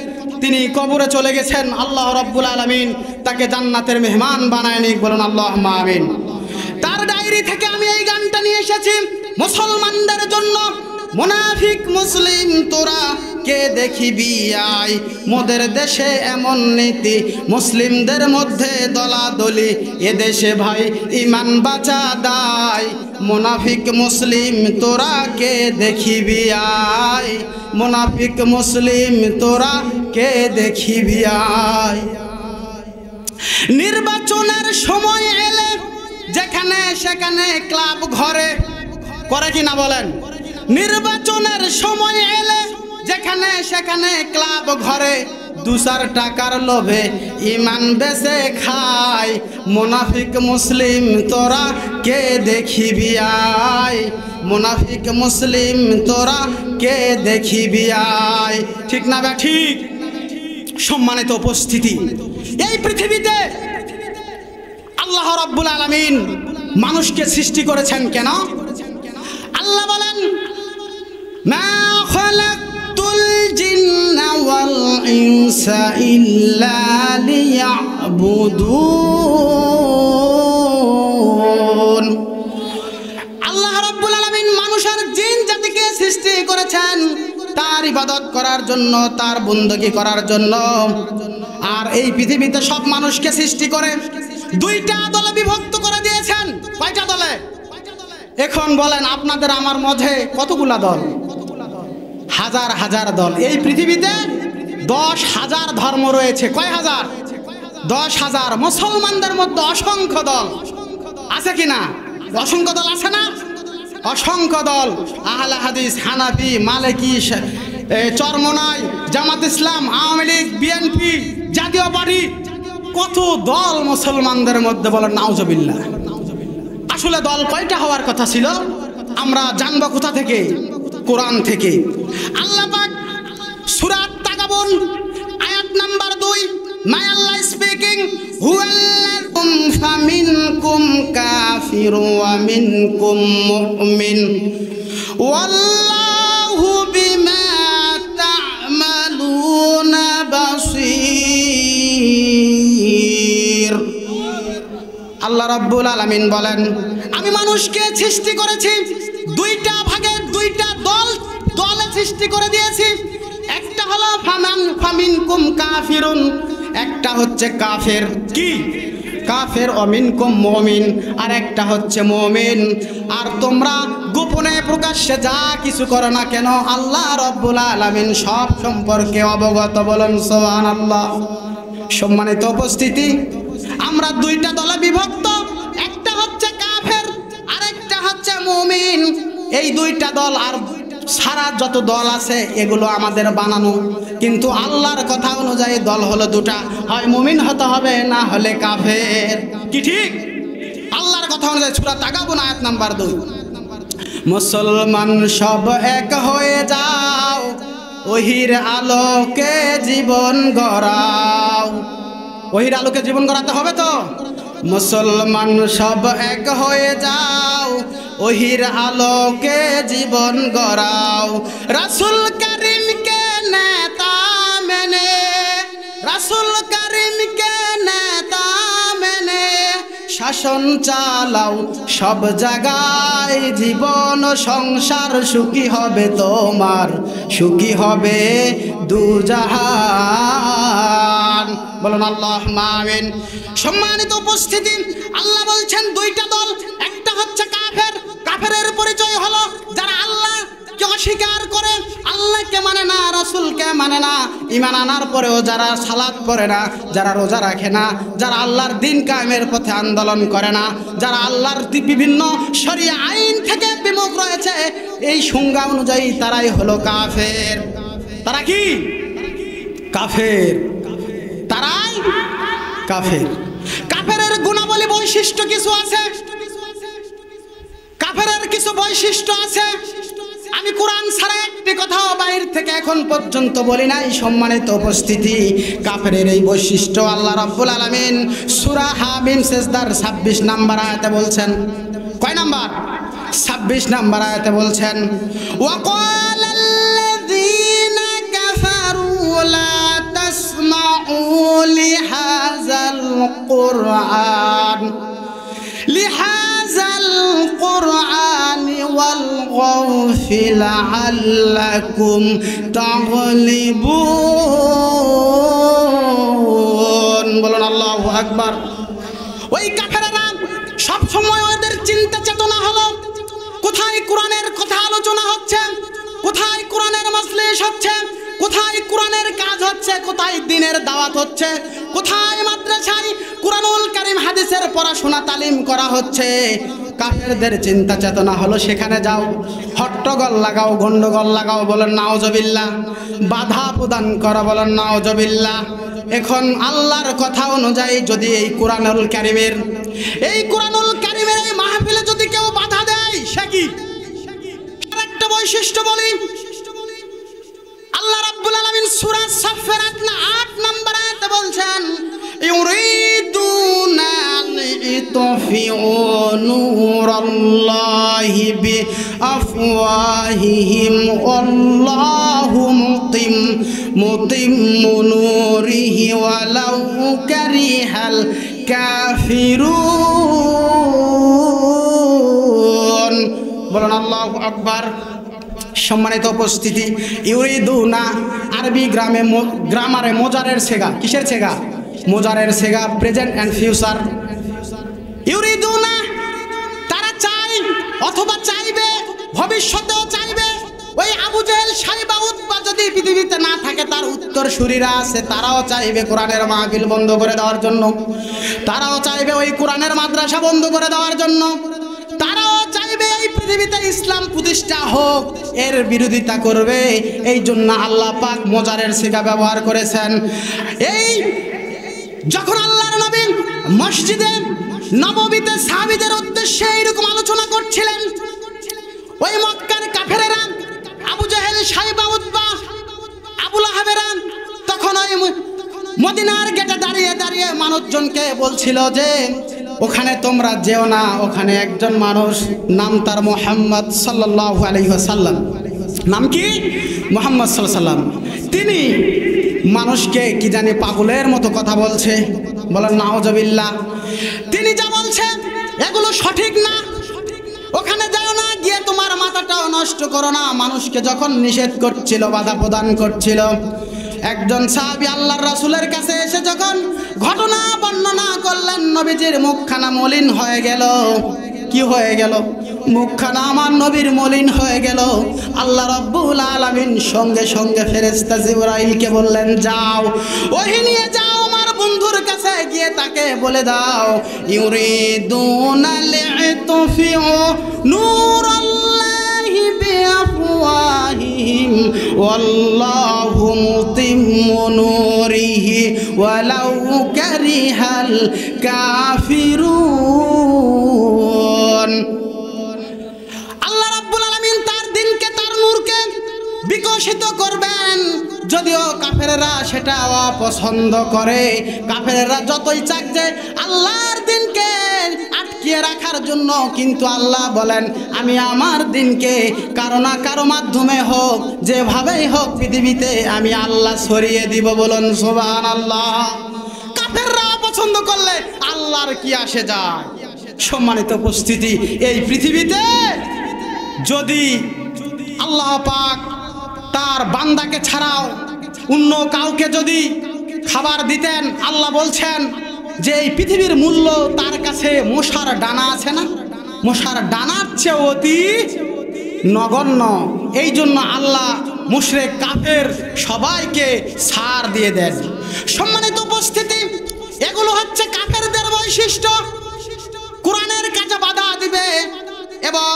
S1: তিনি কবরে চলে গেছেন, আল্লাহ রাব্বুল আলামিন তাকে জান্নাতের মেহমান বানায় নিক। বলুন আল্লাহুম্মা আমিন। তার ডায়েরি থেকে আমি এই গানটা নিয়ে এসেছি মুসলমানদের জন্য। মুনাফিক মুসলিম তোরা কে দেখিবি আয়, মোদের দেশে এমন নীতি মুসলিমদের মধ্যে দলাদলি, এদেশে ভাই ইমান বাঁচা দায়, মুনাফিক মুসলিম তোরা কে দেখিবি আয়, মুনাফিক মুসলিম তোরা কে দেখিবি আয়। নির্বাচনের সময় এলে যেখানে সেখানে ক্লাব ঘরে করে কিনা বলেন? নির্বাচনের সময় এলে যেখানে সেখানে ক্লাব ঘরে 2-4 টাকার লোভে ইমান বেচে খায়, মুনাফিক মুসলিম তোরা কে দেখিবি আয়, মুনাফিক মুসলিম তোরা কে দেখিবি আয়। ঠিক না বা ঠিক? সম্মানিত উপস্থিতি, এই পৃথিবীতে আল্লাহ রাব্বুল আলামিন মানুষকে সৃষ্টি করেছেন কেন? আল্লাহ বলেন মা খালাকতুল জিন্না ওয়াল ইনসা ইল্লা লিয়াবুদুন। আল্লাহ রাব্বুল আলামিন মানুষ আর জিন জাতিকে সৃষ্টি করেছেন তার ইবাদত করার জন্য, তার বندگی করার জন্য। আর এই পৃথিবীতে সব মানুষকে সৃষ্টি করে 2টা দলে বিভক্ত করে দিয়েছেন। কয়টা দলে? এখন বলেন আপনাদের আমার মধ্যে কতগুলা দল? হাজার হাজার দল। এই পৃথিবীতে 10,000 ধর্ম রয়েছে। কয় হাজার? 10,000। মুসলমানদের মধ্যে অসংখ্য দল আছে কিনা? অসংখ্য দল আছে না? অসংখ্য দল। আহলে হাদিস, হানাফি, মালিকি, চরমনাই, জামাত ইসলাম, আওয়ামী লীগ, বিএনপি, জাতীয় পার্টি, কত দল মুসলমানদের মধ্যে। বলেন নাউজুবিল্লাহ। আসলে দল কয়টা হওয়ার কথা ছিল? আমরা জানবো কোথা থেকে? কোরআন থেকে। আল্লাহ পাক সূরা তাগাবুন আয়াত 2 মাই আল্লাহ স্পিকিং হুয়াল্লাকুম ফামিনকুম কাফির ওয়া মিনকুম মুমিন ওয়াল্লাহু বিমা তা'মালুনা বাসীর। আল্লাহ রাব্বুল আলামিন বলেন, আমি মানুষকে সৃষ্টি করেছি দুইটা ভাগে, দুইটা দলে সৃষ্টি করে দিয়েছি। একটা হলো ফামিনকুম কাফিরুন, একটা হচ্ছে কাফের, কি কাফের, অমিনকুম মুমিন, আর একটা হচ্ছে মুমিন। আর তোমরা গোপনে প্রকাশ্যে যা কিছু করো না কেন আল্লাহ রাব্বুল আলামিন সব সম্পর্কে অবগত। বলেন সুবহানাল্লাহ। সম্মানিত উপস্থিতি, আমরা দুইটা দলে বিভক্ত, একটা হচ্ছে কাফের আর একটা হচ্ছে মুমিন। এই দুইটা দল আর সারা যত দল আছে এগুলো আমাদের বানানো, কিন্তু আল্লাহর কথা অনুযায়ী দল হলো দুটা, হয় মুমিন হতে হবে না হলে কাফের। কি ঠিক? আল্লাহর কথা অনুযায়ী সূরা তাগাবুন আয়াত নাম্বার 2, মুসলমান সব এক হয়ে যাও, ওহির আলোকে জীবন গড়াও। ওহির আলোকে জীবন গড়াতে হবে তো। মুসলমান সব এক হয়ে যাও, ওহির আলোকে জীবন গড়াও। রাসূল করিমকে নেতা মেনে, রাসূল করিমকে নেতা মেনে শাসন চালাও সব জায়গায়। জীবন সংসার সুখী হবে তোমার, সুখী হবে দুজাহান। বলুন আল্লাহুম্মা আমিন। সম্মানিত উপস্থিতি, আল্লাহ বলছেন দুইটা দল, একটা হচ্ছে কাফের। কাফেরের পরিচয় হলো যারা আল্লাহকে অস্বীকার করে, আল্লাহকে মানে না, রাসূলকে মানে না, ঈমান আনার পরেও যারা সালাত পড়ে না, যারা রোজা রাখে না, যারা আল্লাহর দ্বীন কায়েমের পথে আন্দোলন করে না, যারা আল্লাহর বিভিন্ন শরীয়ত আইন থেকে বিমুখ রয়েছে, এই সংজ্ঞা অনুযায়ী তারাই হলো কাফের। তারা কি? কাফের। তারাই কাফের। কাফেরের গুণাবলী বৈশিষ্ট্য কিছু আছে, কাফেরের কিছু বৈশিষ্ট্য আছে। আমি কোরআন ছাড়া একটি কথাও বাইরে থেকে এখন পর্যন্ত বলি নাই। সম্মানিত উপস্থিতি, কাফেরের এই বৈশিষ্ট্য আল্লাহ রাব্বুল আলামিন সূরা হামিম সেজদার 26 নম্বর আয়াতে বলছেন। কয় নাম্বার? 26 নম্বর আয়াতে বলছেন, ওয়াকালাল্লাযীনা কাফারু লা তাসমাউ লিহাযাল কুরআন ওয়ালগাউ ফি লাআল্লাকুম তাগলিবুন। বলুন আল্লাহু আকবার। ওই কাফেররা সব সময় ওদের চিন্তা চেতনা হলো কোথায় কোরআনের কথা আলোচনা হচ্ছে, কোথায় কোরআনের মজলিস হচ্ছে, কোথায় কোরআনের কাজ হচ্ছে, কোথায় দ্বীনের দাওয়াত হচ্ছে, কোথায় মাদ্রাসায় কুরআনুল কারীম হাদিসের পড়াশোনা তালিম করা হচ্ছে। কাফেরদের চিন্তা চেতনা হলো সেখানে যাও, হট্টগোল লাগাও, গন্ডগোল লাগাও। বলেন নাউজুবিল্লাহ। বাধা প্রদান করা। বলেন নাউজুবিল্লাহ। এখন আল্লাহর কথা অনুযায়ী যদি এই কুরআনুল কারীমের এই মাহফিলে যদি কেউ বাধা দেয়, সে কি? আরেকটা বৈশিষ্ট্য বলি, আল্লাহ রাব্বুল আলামিন সূরা সাফফের 8 নম্বর আয়াতে বলছেন, ইউরিদুনা লিতুফিউ নূরাল্লাহি বিআফওয়াহিহিম ওয়াল্লাহু মুতিম্মু নূরিহি ওয়ালাউ কারিহাল কাফিরুন। বলুন আল্লাহু আকবার। সম্মানিত উপস্থিতি, ইউরিদুনা আরবি গ্রামারে মোজারের ছেগা। কিসের ছেগা? মোজারের ছেগা, প্রেজেন্ট অ্যান্ড ফিউচার। ইউরিদুনা তারা চায় অথবা চাইবে, ভবিষ্যতেও চাইবে। ওই আবু জেহেল, সাইবা, উতবা যদি পৃথিবীতে না থাকে, তার উত্তরসূরিরা আছে, তারাও চাইবে কোরআনের মাহফিল বন্ধ করে দেওয়ার জন্য, তারাও চাইবে ওই কোরআনের মাদ্রাসা বন্ধ করে দেওয়ার জন্য, তারাও চাইবে এই পৃথিবীতে ইসলাম প্রতিষ্ঠা হোক, এর বিরোধিতা করবে। এই জন্য আল্লাহ পাক মোজারের ছিগা ব্যবহার করেছেন। এই যখন আল্লাহর নবী মসজিদে নববীতে সাহাবীদের উদ্দেশ্যে এইরকম আলোচনা করছিলেন, ওই মক্কার কাফেরেরা আবু জেহেল, সাইবা, উতবা, আবু লাহাবেরা তখন ওই মদিনার গেটে দাঁড়িয়ে দাঁড়িয়ে মানুষজনকে বলছিল যে ওখানে তোমরা যেও না, ওখানে একজন মানুষ, নাম তার মুহাম্মদ সাল্লাল্লাহু আলাইহি ওয়াসাল্লাম। নাম কি? মুহাম্মদ সাল্লাল্লাহু আলাইহি ওয়াসাল্লাম। তিনি মানুষকে কি জানি পাগলের মতো কথা বলছে, বলেন নাউজুবিল্লাহ। তিনি যা বলছে এগুলো সঠিক না, ওখানে যাও না, গিয়ে তোমার মাথাটাও নষ্ট করো না। মানুষকে যখন নিষেধ করছিল, বাধা প্রদান করছিল, একজন সাহাবী আল্লাহর রাসূলের কাছে এসে যখন ঘটনা বর্ণনা করলেন, নবীজির মুখখানা মলিন হয়ে গেল। কি হয়ে গেল? মুখখানা আমার নবীর মলিন হয়ে গেল। আল্লাহ রাব্বুল আলামিন সঙ্গে সঙ্গে ফেরেশতা জিবরাইলকে বললেন, যাও ওহী নিয়ে যাও আমার বন্ধুর কাছে, গিয়ে তাকে বলে দাও, ইউরিদুনা লিতুফিউ নূরাল্লাহি বিআফওয়াহিহিম ওয়াল্লাহু মুতিম্মু নূরিহি ওয়ালাউ কারিহাল কাফিরুন। আল্লাহ রাব্বুল আলামিন তার দিনকে, তার নূরকে বিকশিত করবেন, যদিও কাফেররা সেটা অপছন্দ করে। কাফেররা যতই চাক যে আল্লাহর দিনকে আটকিয়ে রাখার জন্য, কিন্তু আল্লাহ বলেন আমি আমার দিনকে কারো না কারো মাধ্যমে হোক, যেভাবেই হোক পৃথিবীতে আমি আল্লাহ ছড়িয়ে দিব। বলুন সুবহানাল্লাহ। কাফেররা পছন্দ করলে আল্লাহর কি আসে যায়? সম্মানিত উপস্থিতি, এই পৃথিবীতে যদি আল্লাহ পাক তার বান্দাকে ছাড়াও অন্য কাউকে যদি খাবার দিতেন, আল্লাহ বলছেন যে এই পৃথিবীর মূল্য তার কাছে মশার ডানা আছে না, মশার ডানার চেয়ে অতি নগণ্য। এই জন্য আল্লাহ মুশরিক কাফের সবাইকে ছাড় দিয়ে দেন। সম্মানিত উপস্থিতি, এগুলো হচ্ছে কাফেরদের বৈশিষ্ট্য। কোরআনের কাছে বাধা দিবে এবং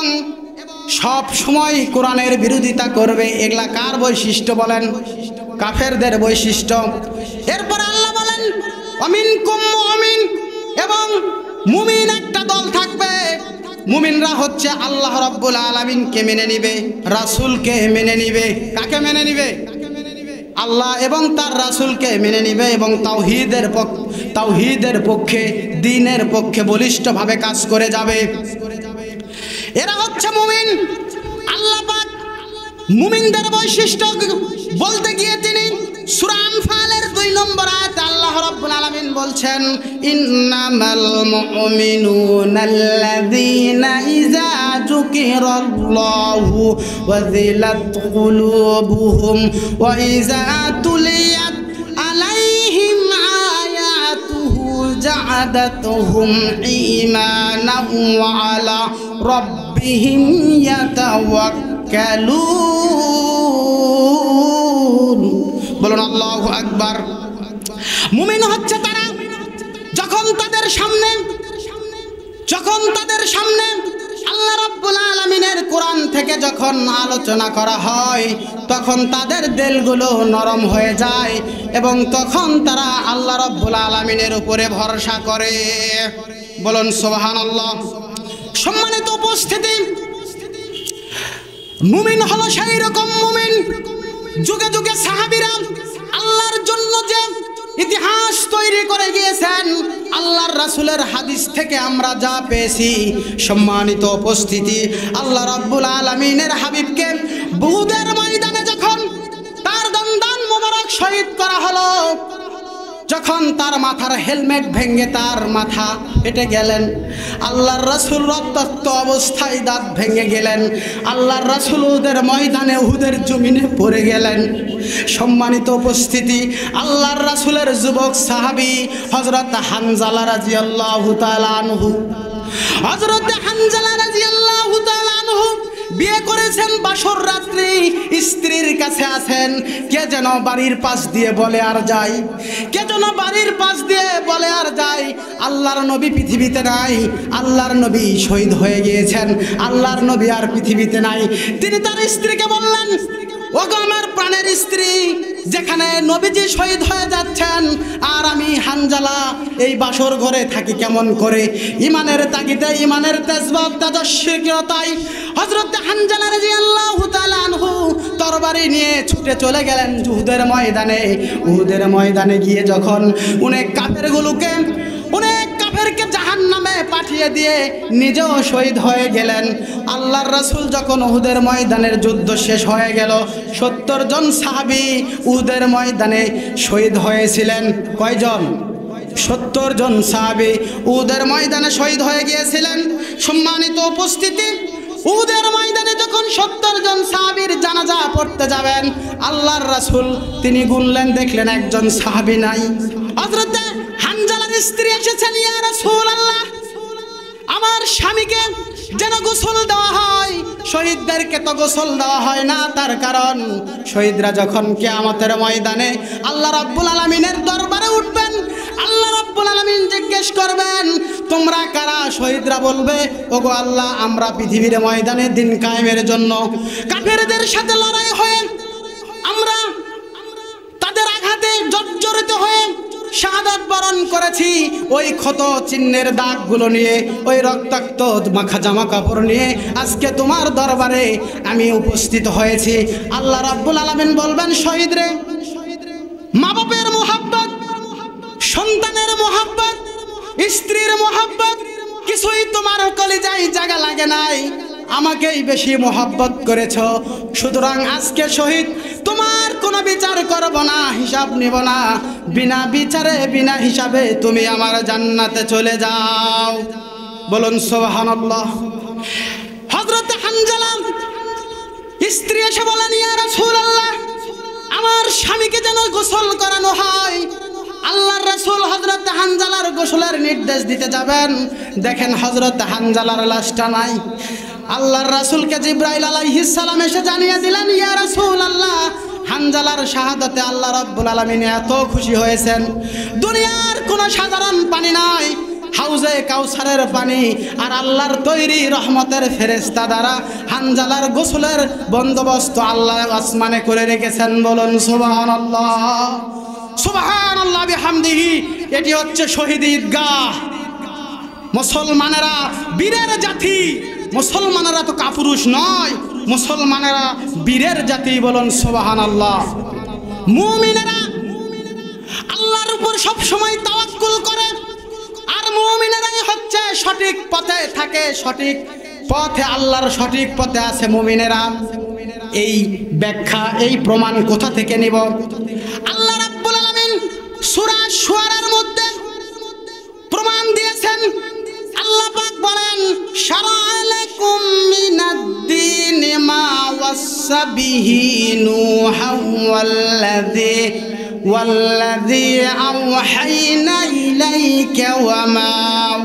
S1: সব সময় কোরআনের বিরোধিতা করবে। এগুলা কার বৈশিষ্ট্য বলেন? কাফেরদের বৈশিষ্ট্য। এরপর আল্লাহ বলেন অমিনকুম মুমিন, এবং মুমিন একটা দল থাকবে। মুমিনরা হচ্ছে আল্লাহ রাব্বুল আলামিনকে মেনে নিবে, রাসূলকে মেনে নিবে। কাকে মেনে নিবে? আল্লাহ এবং তার রাসূলকে মেনে নিবে এবং তাওহীদের পক্ষে, দ্বীনের পক্ষে বলিষ্ঠভাবে কাজ করে যাবে। এরা হচ্ছে মুমিন। আল্লাহ পাক মুমিনদের বৈশিষ্ট্য বলতে গিয়ে তিনি সূরা আনফালের 2 নম্বর আয়াতে আল্লাহ রাব্বুল আলামিন বলছেন, ইন্নামাল মুমিনুনাল্লাযীনা ইযা যুকিরাল্লাহু ওয়াজিলাত কুলুবুহুম ওয়া ইযা তুলিয়াত আলাইহিম আয়াতুহু জাআদাতুহুম ঈমানান ওয়া আলা রাব্বিহিম ইয়াতাওয়াক্কালুন। বলুন আল্লাহু আকবার। মুমিন হচ্ছে তারা যখন তাদের সামনে আল্লাহ রাব্বুল আলামিনের কোরআন থেকে যখন আলোচনা করা হয়, তখন তাদের দিলগুলো নরম হয়ে যায় এবং তখন তারা আল্লাহ রাব্বুল আলামিনের উপরে ভরসা করে। বলুন সুবহানাল্লাহ। সম্মানিত উপস্থিতি, মুমিন হলো সেই রকম মুমিন, যুগে যুগে সাহাবীরা আল্লাহর জন্য যে ইতিহাস তৈরি করে গিয়েছেন, আল্লাহর রাসূলের হাদিস থেকে আমরা যা পেয়েছি। সম্মানিত উপস্থিতি, আল্লাহ রাব্বুল আলামিনের হাবিবকে উহুদের ময়দানে যখন তার দন্দান মোবারক শহীদ করা হলো, যখন তার মাথার হেলমেট ভেঙে তার মাথা ফেটে গেলেন, আল্লাহর রাসূল রক্তাক্ত অবস্থায় দাঁত ভেঙে গেলেন, আল্লাহর রাসূল উহুদের ময়দানে উহুদের জমিনে পড়ে গেলেন। সম্মানিত উপস্থিতি, আল্লাহর রাসূলের যুবক সাহাবী হযরত হানজালা রাদিয়াল্লাহু তাআলা আনহু, হযরত হানজালা রাদিয়াল্লাহু তাআলা আনহু বিয়ে করেছেন বাসর রাত্রি, স্ত্রীর কাছে আছেন। কে যেন বাড়ির পাশ দিয়ে বলে আর যায়, কে যেন বাড়ির পাশ দিয়ে বলে আর যায়, আল্লাহর নবী পৃথিবীতে নাই, আল্লাহর নবী শহীদ হয়ে গিয়েছেন, আল্লাহর নবী আর পৃথিবীতে নাই। তিনি তার স্ত্রীকে বললেন, ওগো আমার প্রাণের স্ত্রী, যেখানে নবীজি শহীদ হয়ে যাচ্ছেন আর আমি হানজালা এই বাসর ঘরে থাকি কেমন করে? ইমানের তাগিদে, ইমানের তেজবাব তেজস্বীকতায় হযরত হানজালা রাদিয়াল্লাহু তাআলা আনহু তরবারি তরবারি নিয়ে ছুটে চলে গেলেন উহুদের ময়দানে। উহুদের ময়দানে গিয়ে যখন অনেক কাফেরকে জাহান্নামে পাঠিয়ে দিয়ে নিজেও শহীদ হয়ে গেলেন। আল্লাহর রাসূল যখন উহুদের ময়দানের যুদ্ধ শেষ হয়ে গেল, 70 জন সাহাবী উহুদের ময়দানে শহীদ হয়েছিলেন। কয়জন? 70 জন সাহাবী উহুদের ময়দানে শহীদ হয়ে গিয়েছিলেন। সম্মানিত উপস্থিতি, উহুদের ময়দানে যখন 70 জন সাহাবীর জানাজা পড়তে যাবেন, আল্লাহর রাসূল তিনি গুনলেন, দেখলেন একজন সাহাবী নাই। হযরতে হানজালার স্ত্রী এসেছেন, ইয়া রাসূলুল্লাহ, আমার স্বামীকে যেন গোসল দেওয়া হয়, শহীদদেরকে তো গোসল দেওয়া হয় না। তার কারণ শহীদরা যখন কিয়ামতের ময়দানে আল্লাহ রাব্বুল আলামিনের দরবারে উঠবেন, আল্লাহ রাব্বুল আলামিন জিজ্ঞেস করবেন, তোমরা কারা? শহীদরা বলবে, ওগো আল্লাহ, আমরা পৃথিবীর ময়দানে দিন কায়েমের জন্য কাফেরদের সাথে লড়াই হয়ে আমরা তাদের আঘাতে জর্জরিত হয়ে শাহাদাত বরণ করেছি। ওই ক্ষত চিহ্নের দাগগুলো নিয়ে, ওই রক্তাক্ত মাখা জামা কাপড় নিয়ে আজকে তোমার দরবারে আমি উপস্থিত হয়েছি। আল্লাহ রাব্বুল আলামিন বলবেন, শহীদরে, মা বাপের মোহাব্বত, সন্তানের মোহাব্বত, স্ত্রীর মোহাব্বত কিছুই তোমার কলিজায় জায়গা লাগে নাই, আমাকেই বেশি মোহাব্বত করেছ। সুতরাং আজকে শহীদ, তোমার কোনো বিচার করব না, হিসাব নিব না, বিনা বিচারে বিনা হিসাবে তুমি আমার জান্নাতে চলে যাও। বলুন সুবহানাল্লাহ। হযরত হানজালা স্ত্রী এসে বলেন, ইয়া রাসূলুল্লাহ, আমার স্বামীকে যেন গোসল করানো হয়। আল্লাহর রাসূল হযরত হানজালার গোসলের নির্দেশ দিতে যাবেন, দেখেন হযরত হানজালার লাশটা নাই। আল্লাহর রাসূলকে জিবরাইল আলাইহিস সালাম এসে জানিয়ে দিলেন, ইয়া রাসূলুল্লাহ, হানজালার শাহাদাতে আল্লাহ রাব্বুল আলামিন এত খুশি হয়েছেন, দুনিয়ার কোনো সাধারণ পানি নাই, হাউজে কাউসারের পানি আর আল্লাহর তৈরি রহমতের ফেরেশতা দ্বারা হানজালার গোসলের বন্দোবস্ত আল্লাহ আসমানে করে রেখেছেন। বলুন সুবহানাল্লাহ, সুবহানাল্লাহ বিহামদিহি। এটি হচ্ছে শহীদ ঈদগাহ। মুসলমানেরা বীরের জাতি, মুসলমানেরা তো কাপুরুষ নয়, মুসলমানেরা বীরের জাতি। বলুন সুবহানাল্লাহ। মুমিনেরা আল্লাহর উপর সব সময় তাওয়াক্কুল করে, আর মুমিনেরাই হচ্ছে সঠিক পথে থাকে, সঠিক পথে, আল্লাহর সঠিক পথে আছে মুমিনেরা। এই ব্যাখ্যা, এই প্রমাণ কোথা থেকে নিব? আল্লাহ রাব্বুল আলামিন সূরা শুআরার মধ্যে প্রমাণ দিয়েছেন। আল্লাহ পাক বলেন, শারা'a লাকুম মিনাদ-দীনি মা ওয়াসসা বিহি নূহান ওয়াল্লাযী আওহাইনা ইলাইকা ওয়া মা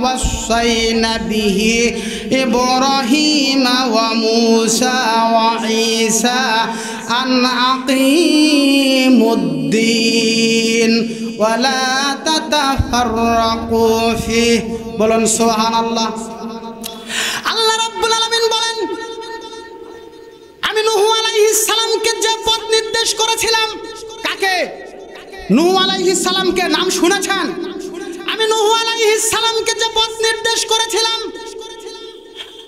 S1: ওয়াসাইনা বিহি ইব্রাহিমা ওয়া মূসা ওয়া ঈসা আন আকিমুদ-দীন ওয়া লা তাতাফাররাকু ফিহি। বলুন সুবহানাল্লাহ। আল্লাহ রাব্বুল আলামিন বলেন, আমি নূহ আলাইহিস সালামকে যে পথ নির্দেশ করেছিলাম, কাকে? নূহ আলাইহিস সালামকে নাম শুনেছেন? আমি নূহ আলাইহিস সালামকে যে পথ নির্দেশ করেছিলাম,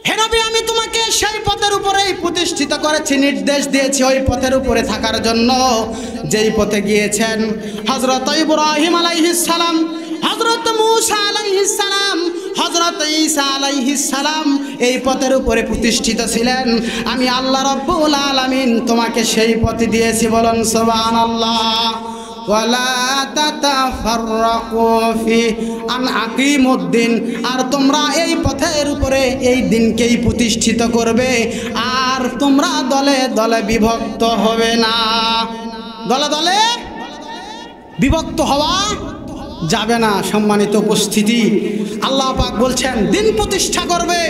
S1: হে নবী, আমি তোমাকে সেই পথের উপরেই প্রতিষ্ঠিত করেছি, নির্দেশ দিয়েছি ওই পথের উপরে থাকার জন্য, যেই পথে গিয়েছেন হযরত ইব্রাহিম আলাইহিস সালাম, হযরত মূসা আলাইহিস সালাম, হযরত ঈসা আলাইহিস সালাম এই পথের উপরে প্রতিষ্ঠিত ছিলেন। আমি আল্লাহ রাব্বুল আলামিন তোমাকে সেই পথে দিয়েছি। বলুন সুবহানাল্লাহ। ওয়ালা তাতাফাররাকু ফি আন আকিমুদ্দিন, আর তোমরা এই পথের উপরে এই দিনকেই প্রতিষ্ঠিত করবে, আর তোমরা দলে দলে বিভক্ত হবে না। দলে দলে বিভক্ত হওয়া যাবে না। সম্মানিত উপস্থিতি, আল্লাহ পাক বলছেন দিন প্রতিষ্ঠা করবে।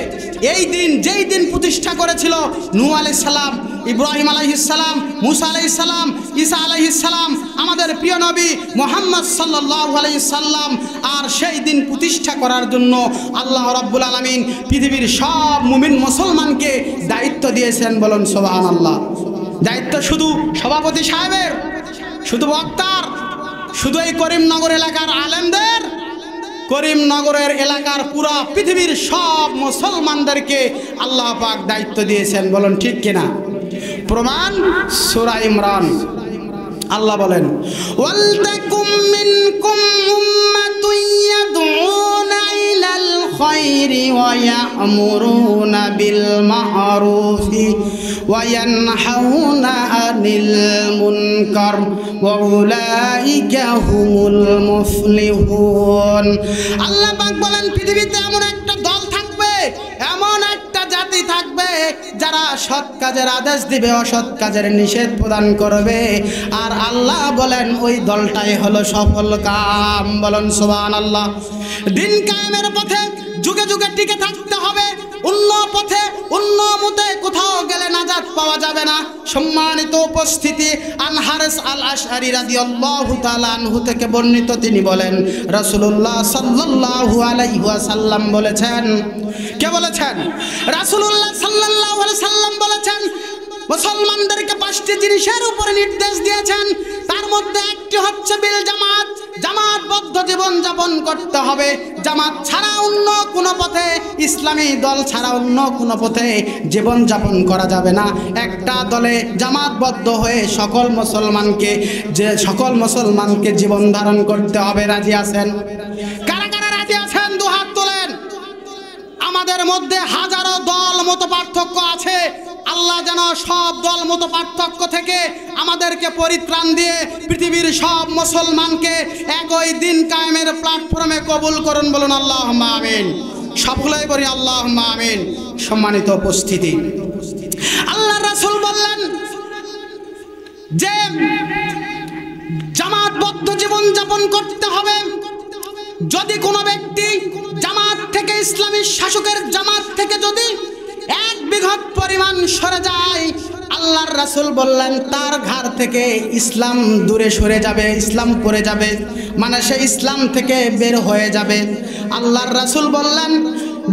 S1: এই দিন, যেই দিন প্রতিষ্ঠা করেছিল নূহ আলাইহিস সালাম, ইব্রাহিম আলাইহিস সালাম, মূসা আলাইহিস সালাম, ঈসা আলাইহিস সালাম, আমাদের প্রিয় নবী মুহাম্মদ সাল্লাল্লাহু আলাইহি সাল্লাম, আর সেই দিন প্রতিষ্ঠা করার জন্য আল্লাহ রাব্বুল আলামিন পৃথিবীর সব মুমিন মুসলমানকে দায়িত্ব দিয়েছেন। বলুন সুবহানাল্লাহ। দায়িত্ব শুধু সভাপতি সাহেবের, শুধু বক্তার, শুধু এই করিমনগর এলাকার আলেমদের? করিমনগরের এলাকার পুরা পৃথিবীর সব মুসলমানদেরকে আল্লাহ পাক দায়িত্ব দিয়েছেন। বলুন ঠিক কিনা? প্রমাণ সূরা ইমরান। আল্লাহ বলেন ওয়ালতাকুম মিনকুম উম্মাতুন ইয়াদউনা ইলাল খায়রি ওয়া ইয়া'মুরুনা বিল মা'রুফি ওয়া ইয়ানহাউনা আনিল মুনকার ওয়া উলাইকা হুমুল মুফলিহুন। আল্লাহ পাক বলেন পৃথিবীতে এমন একটা দল থাকবে, এমন একটা জাতি থাকবে যারা সৎ কাজের আদেশ দিবে, অসৎ কাজের নিষেধ প্রদান করবে। আর আল্লাহ বলেন ওই দলটাই হলো সফল কাম। বলেন সুবহানাল্লাহ। দিন কায়েমের পথে যুগে যুগে টিকে থাকতে হবে। অন্য পথে অন্য মতে কোথাও গেলে নাজাত পাওয়া যাবে না। সম্মানিত উপস্থিতি, আন হারিস আল আশআরী রাদিয়াল্লাহু তাআলা আনহু থেকে বর্ণিত, তিনি বলেন রাসূলুল্লাহ সাল্লাল্লাহু আলাইহি ওয়াসাল্লাম বলেছেন। কে বলেছেন? রাসূলুল্লাহ সাল্লাল্লাহু আলাইহি সাল্লাম বলেছেন মুসলমানদেরকে 5টি জিনিসের উপরে নির্দেশ দিয়েছেন। তার মধ্যে একটি হচ্ছে বিল জামাত, জামাতবদ্ধ জীবন যাপন করতে হবে। জামাত ছাড়া অন্য কোনো পথে, ইসলামী দল ছাড়া অন্য কোনো পথে জীবন যাপন করা যাবে না। একটা দলে জামাতবদ্ধ হয়ে সকল মুসলমানকে জীবন ধারণ করতে হবে। রাজি আছেন? কারা কারা রাজি আছেন? দু হাত তোলেন। আমাদের মধ্যে হাজারো দল মত পার্থক্য আছে। আল্লাহ যেন সব দল মত পার্থক্য থেকে আমাদেরকে পরিত্রাণ দিয়ে পৃথিবীর সব মুসলমানকে একই দিন কায়েমের প্ল্যাটফর্মে কবুল করুন। বলুন আল্লাহুম্মা আমিন। সকলেই বলি আল্লাহুম্মা আমিন। সম্মানিত উপস্থিতি, আল্লাহ রাসূল বললেন যে জামাতবদ্ধ জীবন যাপন করতে হবে। যদি কোনো ব্যক্তি জামাত থেকে, ইসলামী শাসকের জামাত থেকে যদি 1 বিঘত পরিমাণ সরে যায়, আল্লাহর রাসূল বললেন তার ঘর থেকে ইসলাম দূরে সরে যাবে, ইসলাম পড়ে যাবে, মানে সে ইসলাম থেকে বের হয়ে যাবে। আল্লাহর রাসূল বললেন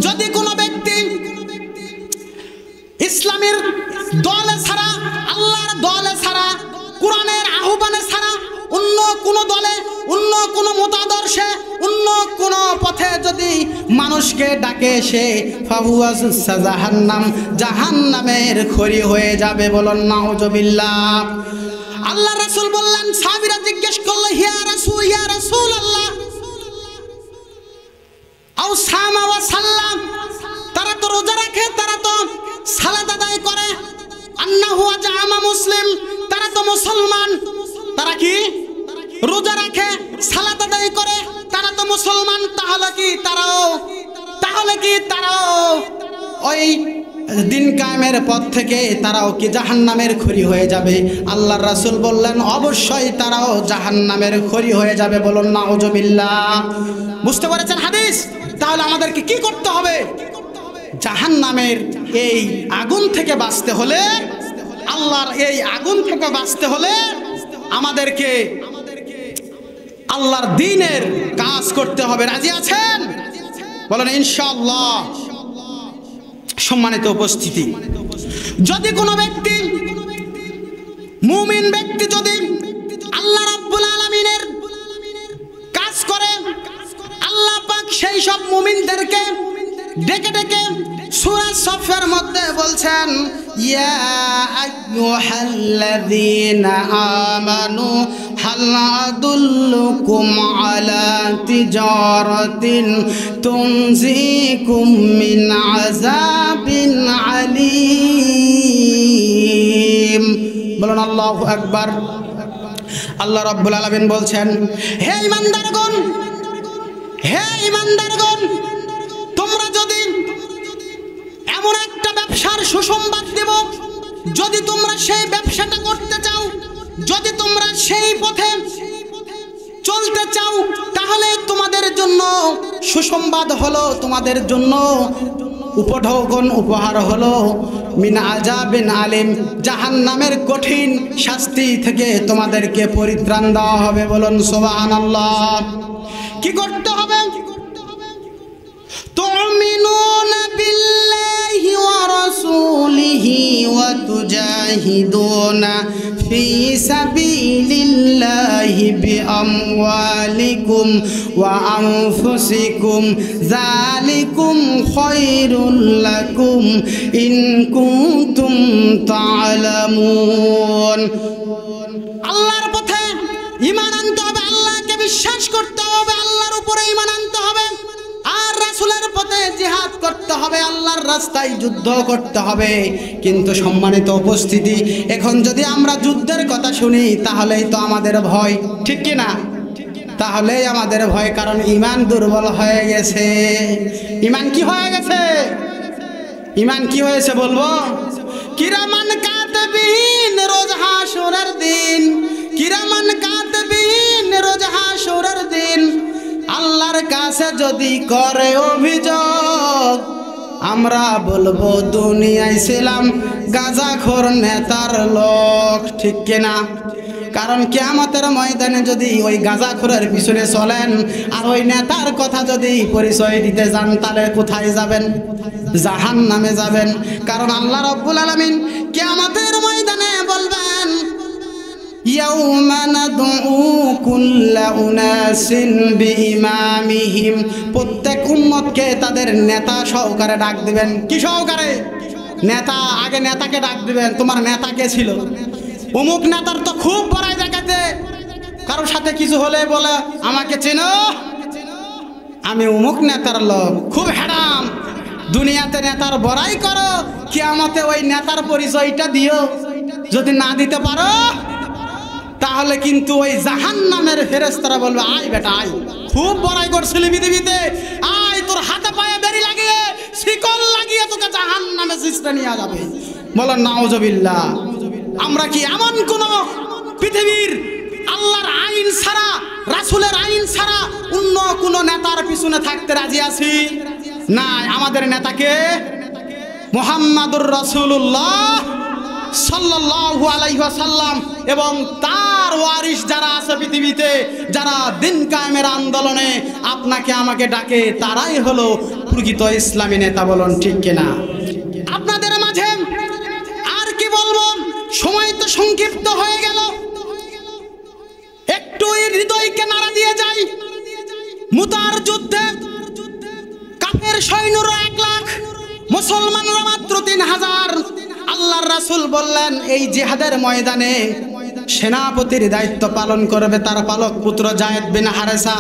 S1: যদি কোনো ব্যক্তি ইসলামের দলে ছাড়া, আল্লাহর দলে ছাড়া, কোরআনের আহ্বানে ছাড়া অন্য কোনো দলে, অন্য কোনো মতাদর্শে, অন্য কোনো পথে যদি মানুষকে ডাকে, সে ফাহুয়া জাহান্নাম, জাহান্নামের খড়ি হয়ে যাবে। বলুন নাউজুবিল্লাহ। আল্লাহ রাসূল বললেন, সাহাবীরা জিজ্ঞেস করল ইয়া রাসূলুল্লাহ আও সামা ওয়া সাল্লাম, তারা তো রোজা রাখে, তারা তো সালাত আদায় করে, আন্নাহু জামা মুসলিম, তারা তো মুসলমান, তারা কি রোজা রাখে, সালাত আদায় করে, তারা তো মুসলমান, তাহলে কি তারাও ওই দিন কায়েমের পথ থেকে তারাও কি জাহান্নামের খড়ি হয়ে যাবে? আল্লাহর রাসূল বললেন অবশ্যই তারাও জাহান্নামের খড়ি হয়ে যাবে। বলুন নাউজুবিল্লাহ। বুঝতে পেরেছেন হাদিস? তাহলে আমাদেরকে কি করতে হবে? জাহান্নামের এই আগুন থেকে বাঁচতে হলে, আল্লাহর এই আগুন থেকে বাঁচতে হলে আমাদেরকে আল্লাহর দ্বীনের কাজ করতে হবে। রাজি আছেন? বলেন ইনশাআল্লাহ। সম্মানিত উপস্থিতি, যদি কোনো ব্যক্তি, মুমিন ব্যক্তি যদি আল্লাহ রাব্বুল আলামিনের কাজ করে, আল্লাহ পাক সেই সব মুমিনদেরকে ডেকে ডেকে সূরা সফের মধ্যে বলছেন ইয়া আইয়ুহাল্লাযীনা আমানু হাল আদুল্লুকুম আলা তিজারাতিন তুনজিকুম মিন আযাবিন আলীম। বলুন আল্লাহু আকবার। আল্লাহ রাব্বুল আলামিন বলছেন হে ঈমানদারগণ, হে ঈমানদারগণ, তোমরা যদি এমন একটা ব্যবসার সুসংবাদ দেব, যদি তোমরা সেই ব্যবসাটা করতে চাও, যদি তোমরা সেই পথে চলতে চাও, তাহলে তোমাদের জন্য সুসংবাদ হলো, তোমাদের জন্য উপহার হলো মিন আযাবিন আলিম, জাহান্নামের কঠিন শাস্তি থেকে তোমাদেরকে পরিত্রাণ দেওয়া হবে। বলুন সুবহানাল্লাহ। কি করতে হবে? তুমিনুনা বিল্লাহি ওয়া রাসূলিহি রাসূলিহি ওয়া তুজাহিদুনা ফি সাবিলিল্লাহি বিআমওয়ালিকুম ওয়া আনফুসিকুম যালিকুম খায়রুল লাকুম ইন কুনতুম তা'লামুন। আল্লাহর পথে ঈমান আনতে হবে, আল্লাহকে বিশ্বাস করতে হবে, আল্লাহর উপরে ঈমান আনতে হবে, আর রাসূলের পথে জিহাদ করতে হবে, আল্লাহর রাস্তায় যুদ্ধ করতে হবে। কিন্তু সম্মানিত উপস্থিতি, এখন যদি আমরা যুদ্ধের কথা শুনি তাহলেই তো আমাদের ভয়, ঠিক কি না? তাহলেই আমাদের ভয়, কারণ ঈমান দুর্বল হয়ে গেছে। ঈমান কি হয়ে গেছে? ঈমান কি হয়েছে বলবো? কিরামান কাতিবিন রোজ হাসরের দিন, কিরামান কাতিবিন রোজ হাসরের দিন আল্লাহর কাছে যদি করে অভিযোগ, আমরা বলবো দুনিয়ায় ছিলাম গাঁজাখোর নেতার লোক, ঠিক কিনা? কারণ কিয়ামতের ময়দানে যদি ওই গাঁজাখোরের পিছনে চলেন আর ওই নেতার কথা যদি পরিচয় দিতে যান, তাহলে কোথায় যাবেন? জাহান্নামে যাবেন। কারণ আল্লাহ রাব্বুল আলামিন কিয়ামতের ময়দানে বলবেন, ইয়াউমা নাদউ কুল্লা উনাসিন বিইমামিহিম, প্রত্যেক উম্মতকে তাদের নেতা সহকারে ডাক দিবেন। কি সহকারে? নেতা, আগে নেতাকে ডাক দিবেন। তোমার নেতা কে ছিল? অমুক নেতার তো খুব বড়াই দেখাতে, কারোর সাথে কিছু হলে বলে আমাকে চেনো, আমি অমুক নেতার লোক, খুব হ্যারাম। দুনিয়াতে নেতার বড়াই করো, কিয়ামতে ওই নেতার পরিচয়টা দিও। যদি না দিতে পারো তাহলে কিন্তু ওই জাহান্নামের ফেরেশতারা বলবে, আয় বেটা আয়, খুব বড়াই করছিলি পৃথিবীতে, আয় তোর হাতে পায়ে বেরি লাগিয়ে শিকল লাগিয়ে তোকে জাহান্নামে সিস্টে নিয়ে যাবে। বলেন নাউজুবিল্লাহ। আমরা কি এমন কোন পৃথিবীর আল্লাহর আইন ছাড়া, রাসূলের আইন ছাড়া অন্য কোন নেতার পিছনে থাকতে রাজি আছি? না, আমাদের নেতাকে মুহাম্মাদুর রাসূলুল্লাহ সাল্লাল্লাহু আলাইহি ওয়াসাল্লাম এবং তার ওয়ারিস যারা আছে পৃথিবীতে, যারা দিন কায়েমের আন্দোলনে আপনাকে আমাকে ডাকে, তারাই হলো প্রকৃত ইসলামী নেতা। বলুন ঠিক কিনা? আপনাদের মাঝে আর কি বলবো, সময় তো সংক্ষিপ্ত হয়ে গেল, একটু হৃদয়কে নাড়া দিয়ে যাই। মুতার যুদ্ধে কাফের সৈন্যরা 1 লাখ, মুসলমানরা মাত্র 3000। আল্লাহর রাসূল বললেন, এই জিহাদের ময়দানে সেনাপতির দায়িত্ব পালন করবে তার পালক পুত্র যায়েদ বিন হারেসা।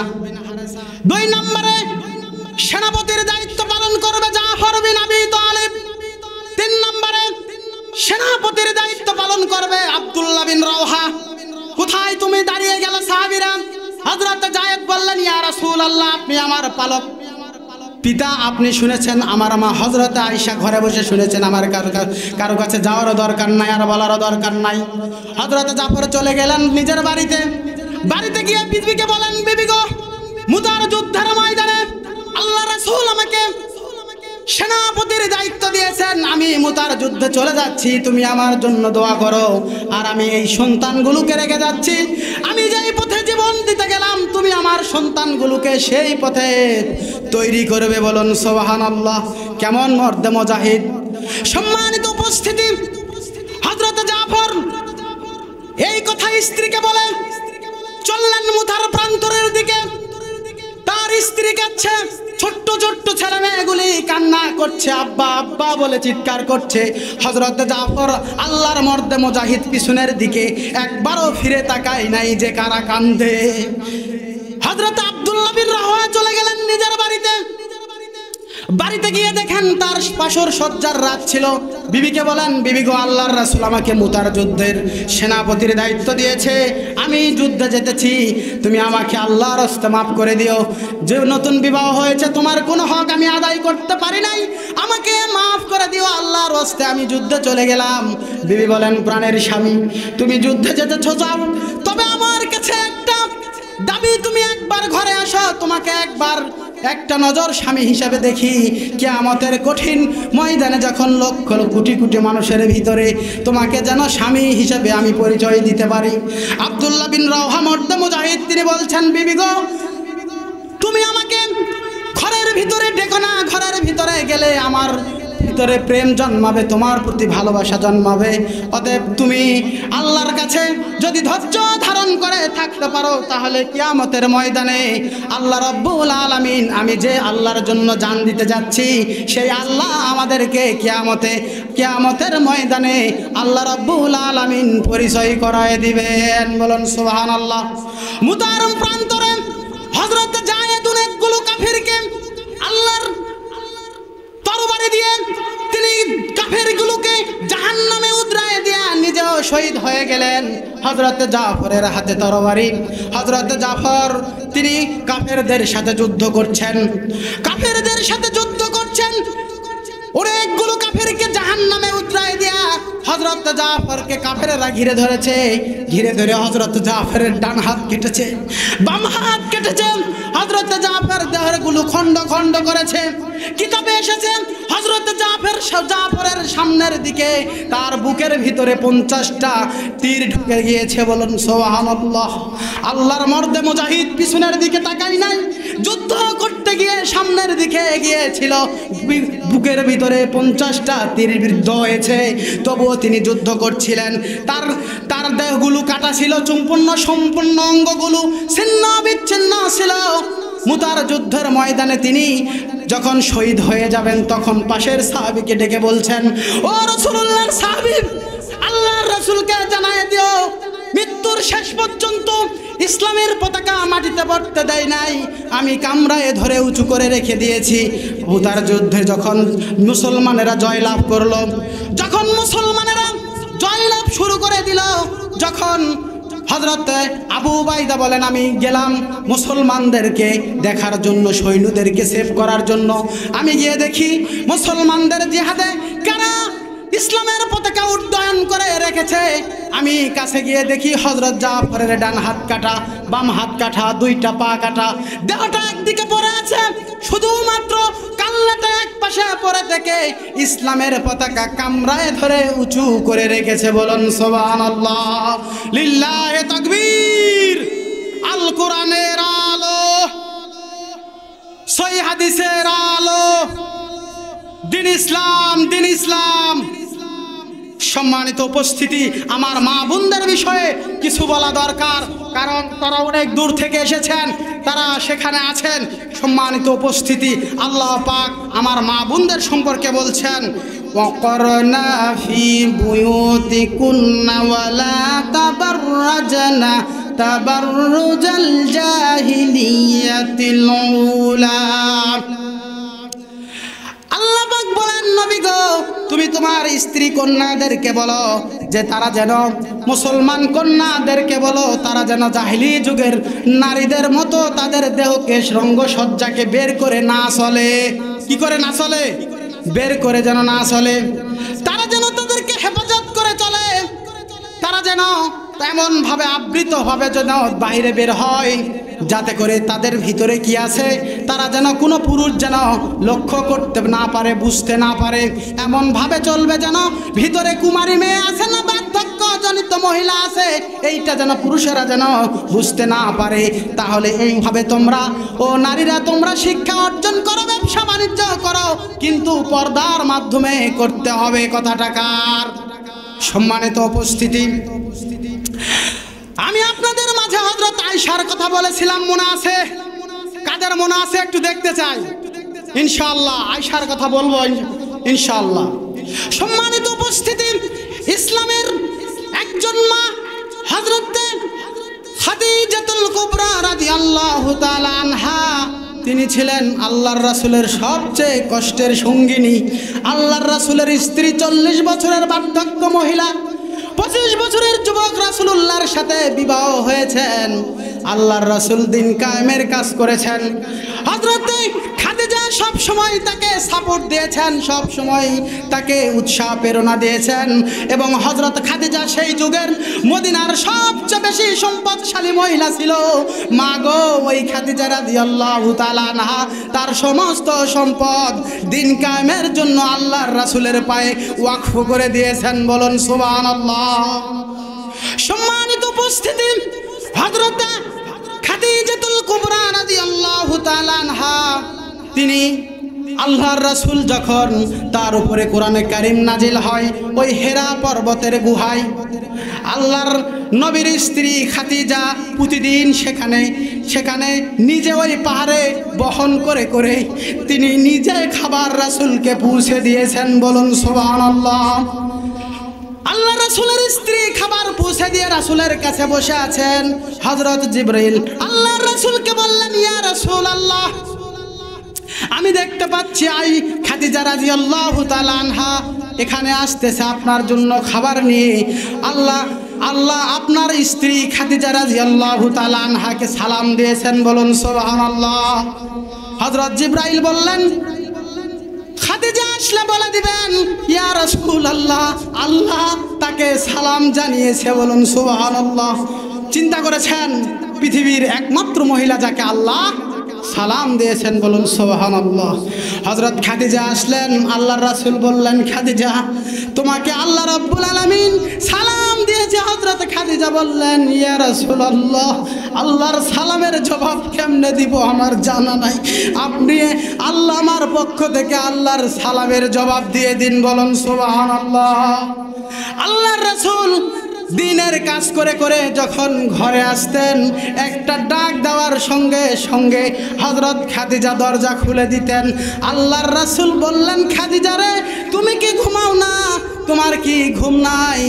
S1: 2 নম্বরে সেনাপতির দায়িত্ব পালন করবে জাফর বিন আবি তালিব। 3 নম্বরে সেনাপতির দায়িত্ব পালন করবে আব্দুল্লাহ বিন রাওহা। কোথায় তুমি দাঁড়িয়ে গেলে সাহাবীরা? হযরত যায়েদ বললেন, ইয়া রাসূলুল্লাহ, আপনি আমার পালক পিতা, আপনি শুনেছেন, আমার মা হযরত আয়েশা ঘরে বসে শুনেছেন, আমার কারো কাছে যাওয়ারও দরকার নাই, আর বলারও দরকার নাই। হযরত জাফর চলে গেলেন নিজের বাড়িতে। বাড়িতে গিয়ে বিবিকে বলেন, বিবি গো, মুতার যুদ্ধের ময়দানে আল্লাহ রাসূল আমাকে সেনাপতির দায়িত্ব দিয়েছেন, আমি মুতার যুদ্ধে চলে যাচ্ছি, তুমি আমার জন্য দোয়া করো। আর আমি এই সন্তানগুলোকে রেখে যাচ্ছি, আমি যেই পথে জীবন দিতে গেলাম তুমি আমার সন্তানগুলোকে সেই পথে তৈরি করবে। বলুন সুবহানাল্লাহ। কেমন মর্দে মুজাহিদ! সম্মানিত উপস্থিতি, হযরত জাফর এই কথা স্ত্রীকে বলে চললেন মুতার প্রান্তরের দিকে। তার স্ত্রী কাছে ছোট্ট ছোট্ট ছেলে মেয়েগুলি কান্না করছে, আব্বা আব্বা বলে চিৎকার করছে। হযরত জাফর আল্লাহর মর্দে মুজাহিদ পিছনের দিকে একবারও ফিরে তাকায় নাই যে কারা কান্দে। হযরত আব্দুল্লাহ বিন রাওহা চলে গেলেন নিজের বাড়িতে। বাড়িতে গিয়ে দেখেন তার পাশর সজ্জার রাত ছিল। বিবিকে বলেন, বিবি গো, আল্লাহর রাসূল আমাকে মুতার যুদ্ধের সেনাপতির দায়িত্ব দিয়েছে, আমি যুদ্ধে যেতেছি, তুমি আমাকে আল্লাহর রাস্তে মাফ করে দিও। যে নতুন বিবাহ হয়েছে, তোমার কোনো হক আমি আদায় করতে পারি নাই, আমাকে মাফ করে দিও, আল্লাহর রাস্তে আমি যুদ্ধে চলে গেলাম। বিবি বলেন, প্রাণের স্বামী, তুমি যুদ্ধে যেতেছো যাও, তবে আমার কাছে একটা দাবি, তুমি একবার ঘরে আসো, তোমাকে একবার একটা নজর স্বামী হিসাবে দেখি। কিয়ামতের কঠিন ময়দানে যখন লক্ষ কোটি কোটি মানুষের ভিতরে তোমাকে যেন স্বামী হিসাবে আমি পরিচয় দিতে পারি। আব্দুল্লাহ বিন রাওহা মর্দে মুজাহিদ তিনি বলছেন, বিবি গো, তুমি আমাকে ঘরের ভিতরে ডেকো না, ঘরের ভিতরে গেলে আমার ভিতরে প্রেম জন্মাবে, তোমার প্রতি ভালোবাসা জন্মাবে। অতএব তুমি আল্লাহর কাছে যদি ধৈর্য ধারণ করে থাকতে পারো, তাহলে কিয়ামতের ময়দানে আল্লাহ রাব্বুল আলামিন, আমি যে আল্লাহর জন্য জান দিতে যাচ্ছি, সেই আল্লাহ আমাদেরকে কিয়ামতের ময়দানে আল্লাহ রাব্বুল আলামিন পরিচয় করায় দিবেন। বলুন সুবহানাল্লাহ। মুতাহারম প্রান্তরে হযরত যায়েদ অনেকগুলো কাফিরকে আল্লাহর তরবারি দিয়ে তিনি কাফেরগুলোকে জাহান্নামে উদ্রায় দিয়া নিজেও শহীদ হয়ে গেলেন। হযরত জাফরের হাতে তরবারি। হযরত জাফর তিনি কাফেরদের সাথে যুদ্ধ করছেন, অনেকগুলো কাফেরকে জাহান্নামে উদ্রায় দিয়া হযরত জাফরকে কাফেররা ঘিরে ধরেছে। ঘিরে ধরে হযরত জাফরের ডান হাত কেটেছে, বাম হাত কেটেছে। হযরত জাফর দেহগুলো খণ্ড খণ্ড করেছে। কিতাবে এসেছে হযরত জাফরের সামনের দিকে তার বুকের ভিতরে 50টা তীর ঢুকে গিয়েছে। বলুন সুবহানাল্লাহ। আল্লাহর মর্দে মুজাহিদ পিছনের দিকে তাকাই নাই, যুদ্ধ করতে গিয়ে সামনের দিকে এগিয়েছিল। বুকের ভিতরে 50টা তীর বিদ্ধ হয়েছে, তবুও তিনি যুদ্ধ করছিলেন। তার দেহগুলো কাটা ছিল, সম্পূর্ণ অঙ্গগুলো ছিন্ন বিচ্ছিন্ন ছিল। মুতার যুদ্ধের ময়দানে তিনি যখন শহীদ হয়ে যাবেন, তখন পাশের সাহাবীকে ডেকে বলছেন, ও রাসূলুল্লাহর সাহাবী, আল্লাহর রাসূলকে জানায় দিও, মৃত্যুর শেষ পর্যন্ত ইসলামের পতাকা মাটিতে পড়তে দেয় নাই, আমি কামরায় ধরে উঁচু করে রেখে দিয়েছি। মুতার যুদ্ধে যখন মুসলমানেরা জয়লাভ করলো, যখন মুসলমানেরা জয়লাভ শুরু করে দিল, যখন হযরত আবু উবাইদা বলেন, আমি গেলাম মুসলমানদেরকে দেখার জন্য, সৈন্যদেরকে সেভ করার জন্য। আমি গিয়ে দেখি মুসলমানদের জিহাদে কারা ইসলামের পতাকা উড্ডয়ন করে রেখেছে। আমি কাছে গিয়ে দেখি হযরত জাফরের ডান হাত কাটা, বাম হাত কাটা, 2টা পা কাটা, দেহটা একদিকে পড়ে আছে, শুধুমাত্র কাল্লাটা এক পাশে পড়ে থেকে ইসলামের পতাকা কামরায় ধরে উঁচু করে রেখেছে। বলুন সুবহানাল্লাহ, লিল্লাহি তাকবীর। আল কোরআনের আলো, সহিহ হাদিসের আলো, দিন ইসলাম। সম্মানিত উপস্থিতি, আমার মা বোনদের বিষয়ে কিছু বলা দরকার, কারণ তারা অনেক দূর থেকে এসেছেন, তারা সেখানে আছেন। সম্মানিত উপস্থিতি, আল্লাহ পাক আমার মা বোনদের সম্পর্কে বলছেন, ওয়াকরনা ফি বুয়ুতিকুন্না ওয়ালা তাবাররাজনা তাবাররুজাল জাহিলিয়াতিল উলা। আল্লাহ পাক বলেন, নবী গো, তুমি তোমার স্ত্রী কন্যাদেরকে বলো যে তারা যেন, মুসলমান কন্যাদেরকে বলো তারা যেন জাহিলি যুগের নারীদের মতো তাদের দেহকে রঙ্গসজ্জাকে বের করে না চলে। কি করে না চলে? বের করে যেন না চলে। তারা যেন তাদেরকে হেফাজত করে চলে, তারা যেন এমন ভাবে আবৃত ভাবে যেন বাইরে বের হয়, যাতে করে তাদের ভিতরে কি আছে তারা যেন কোনো পুরুষ যেন লক্ষ্য করতে না পারে, বুঝতে না পারে। এমন ভাবে চলবে যেন ভিতরে কুমারী মেয়ে আছে না বার্ধক্যজনিত মহিলা আছে, এইটা যেন পুরুষেরা যেন বুঝতে না পারে। তাহলে এইভাবে তোমরা ও নারীরা তোমরা শিক্ষা অর্জন করো, ব্যবসা বাণিজ্য করো, কিন্তু পর্দার মাধ্যমে করতে হবে। কথাটা কার? সম্মানিত উপস্থিতি, আমি আপনাদের মাঝে হযরত আয়েশার কথা বলেছিলাম, মনে আছে? কাদের মনে আছে একটু দেখতে চাই। ইনশাআল্লাহ আয়েশার কথা বলবো ইনশাআল্লাহ। সম্মানিত উপস্থিতি, ইসলামের একজন মা হযরত খাদিজাতুল কুবরা রাদিয়াল্লাহু তাআলা আনহা, তিনি ছিলেন আল্লাহর রাসূলের সবচেয়ে কষ্টের সঙ্গিনী। আল্লাহর রাসূলের স্ত্রী 40 বছরের বার্ধক্য মহিলা, 25 বছরের যুবক রাসূলুল্লাহর সাথে বিবাহ হয়েছেন। আল্লাহর রাসূল দিন কায়েমের কাজ করেছেন। হযরত খাদিজা সব সময় তাকে সাপোর্ট দিয়েছেন, সব সময় তাকে উৎসাহ প্রেরণা দিয়েছেন। এবং হযরত খাদিজা সেই যুগের মদিনার সবচেয়ে বেশি সম্পদশালী মহিলা ছিল। মা গো, ওই খাদিজা রাদিয়াল্লাহু তাআলা আনহা তার সমস্ত সম্পদ দিন কায়েমের জন্য আল্লাহর রাসূলের পায়ে ওয়াকফ করে দিয়েছেন। বলুন সুবহানাল্লাহ। সম্মানিত উপস্থিতি, হযরত খাদিজাতুল কুবরা রাদিয়াল্লাহু তাআলা আনহা তিনি আল্লাহর রাসূল যখন তার উপরে কোরআনে কারীম নাজিল হয় ওই হেরা পর্বতের গুহায় আল্লাহর নবীর স্ত্রী খাদিজা প্রতিদিন সেখানে নিজে ওই পাহাড়ে বহন করে করে তিনি নিজে খাবার রাসূলকে পৌঁছে দিয়েছেন। বলুন সুবহানাল্লাহ। আল্লাহ রাসূলের স্ত্রী খাবার পৌঁছে দিয়ে রাসূলের কাছে বসে আছেন। হযরত জিবরাইল আল্লাহর রাসূলকে বললেন, ইয়া রাসূলুল্লাহ, আমি দেখতে পাচ্ছি খাদিজা রাদিয়াল্লাহু তাআলা আনহা এখানে আসতেছে আপনার জন্য খাবার নিয়ে। আল্লাহ আপনার স্ত্রী খাদিজা রাদিয়াল্লাহু তাআলা আনহাকে সালাম দিয়েছেন। বলুন সুবহানাল্লাহ। হযরত জিবরাইল বললেন, খাদিজা আসলে বলে দিবেন, ইয়া রাসূলুল্লাহ, আল্লাহ তাকে সালাম জানিয়েছে। বলুন সুবহানাল্লাহ। চিন্তা করেছেন পৃথিবীর একমাত্র মহিলা যাকে আল্লাহ সালাম দিয়েছেন। বলুন সুবহানাল্লাহ। হযরত খাদিজা আসলেন, আল্লাহর রাসূল বললেন, খাদিজা তোমাকে আল্লাহ রাব্বুল আলামিন সালাম দিয়েছে। হযরত খাদিজা বললেন, ইয়া রাসূলুল্লাহ, আল্লাহর সালামের জবাব কেমনে দিব আমার জানা নাই, আপনি আল্লাহ আমার পক্ষ থেকে আল্লাহর সালামের জবাব দিয়ে দিন। বলুন সুবহানাল্লাহ। আল্লাহর রাসূল দিনের কাজ করে করে যখন ঘরে আসতেন একটা ডাক দেওয়ার সঙ্গে সঙ্গে হযরত খাদিজা দরজা খুলে দিতেন। আল্লাহর রাসূল বললেন, খাদিজা রে, তুমি কি ঘুমাও না? তোমার কি ঘুম নাই?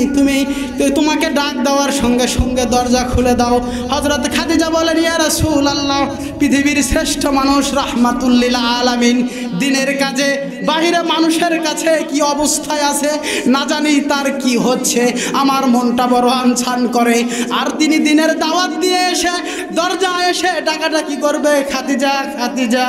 S1: তোমাকে ডাক দেওয়ার সঙ্গে সঙ্গে দরজা খুলে দাও। হযরত খাদিজা বলেন, ইয়া রাসূলুল্লাহ, পৃথিবীর শ্রেষ্ঠ মানুষ রাহমাতুল লিল আলামিন দিনের কাজে বাহিরে মানুষের কাছে কি অবস্থায় আছে না জানি, তার কি হচ্ছে, আমার মনটা বড় আনছান করে। আর তিনি দিনের দাওয়াত দিয়ে এসে দরজা এসে ডাকাডাকি করবে, খাদিজা খাদিজা,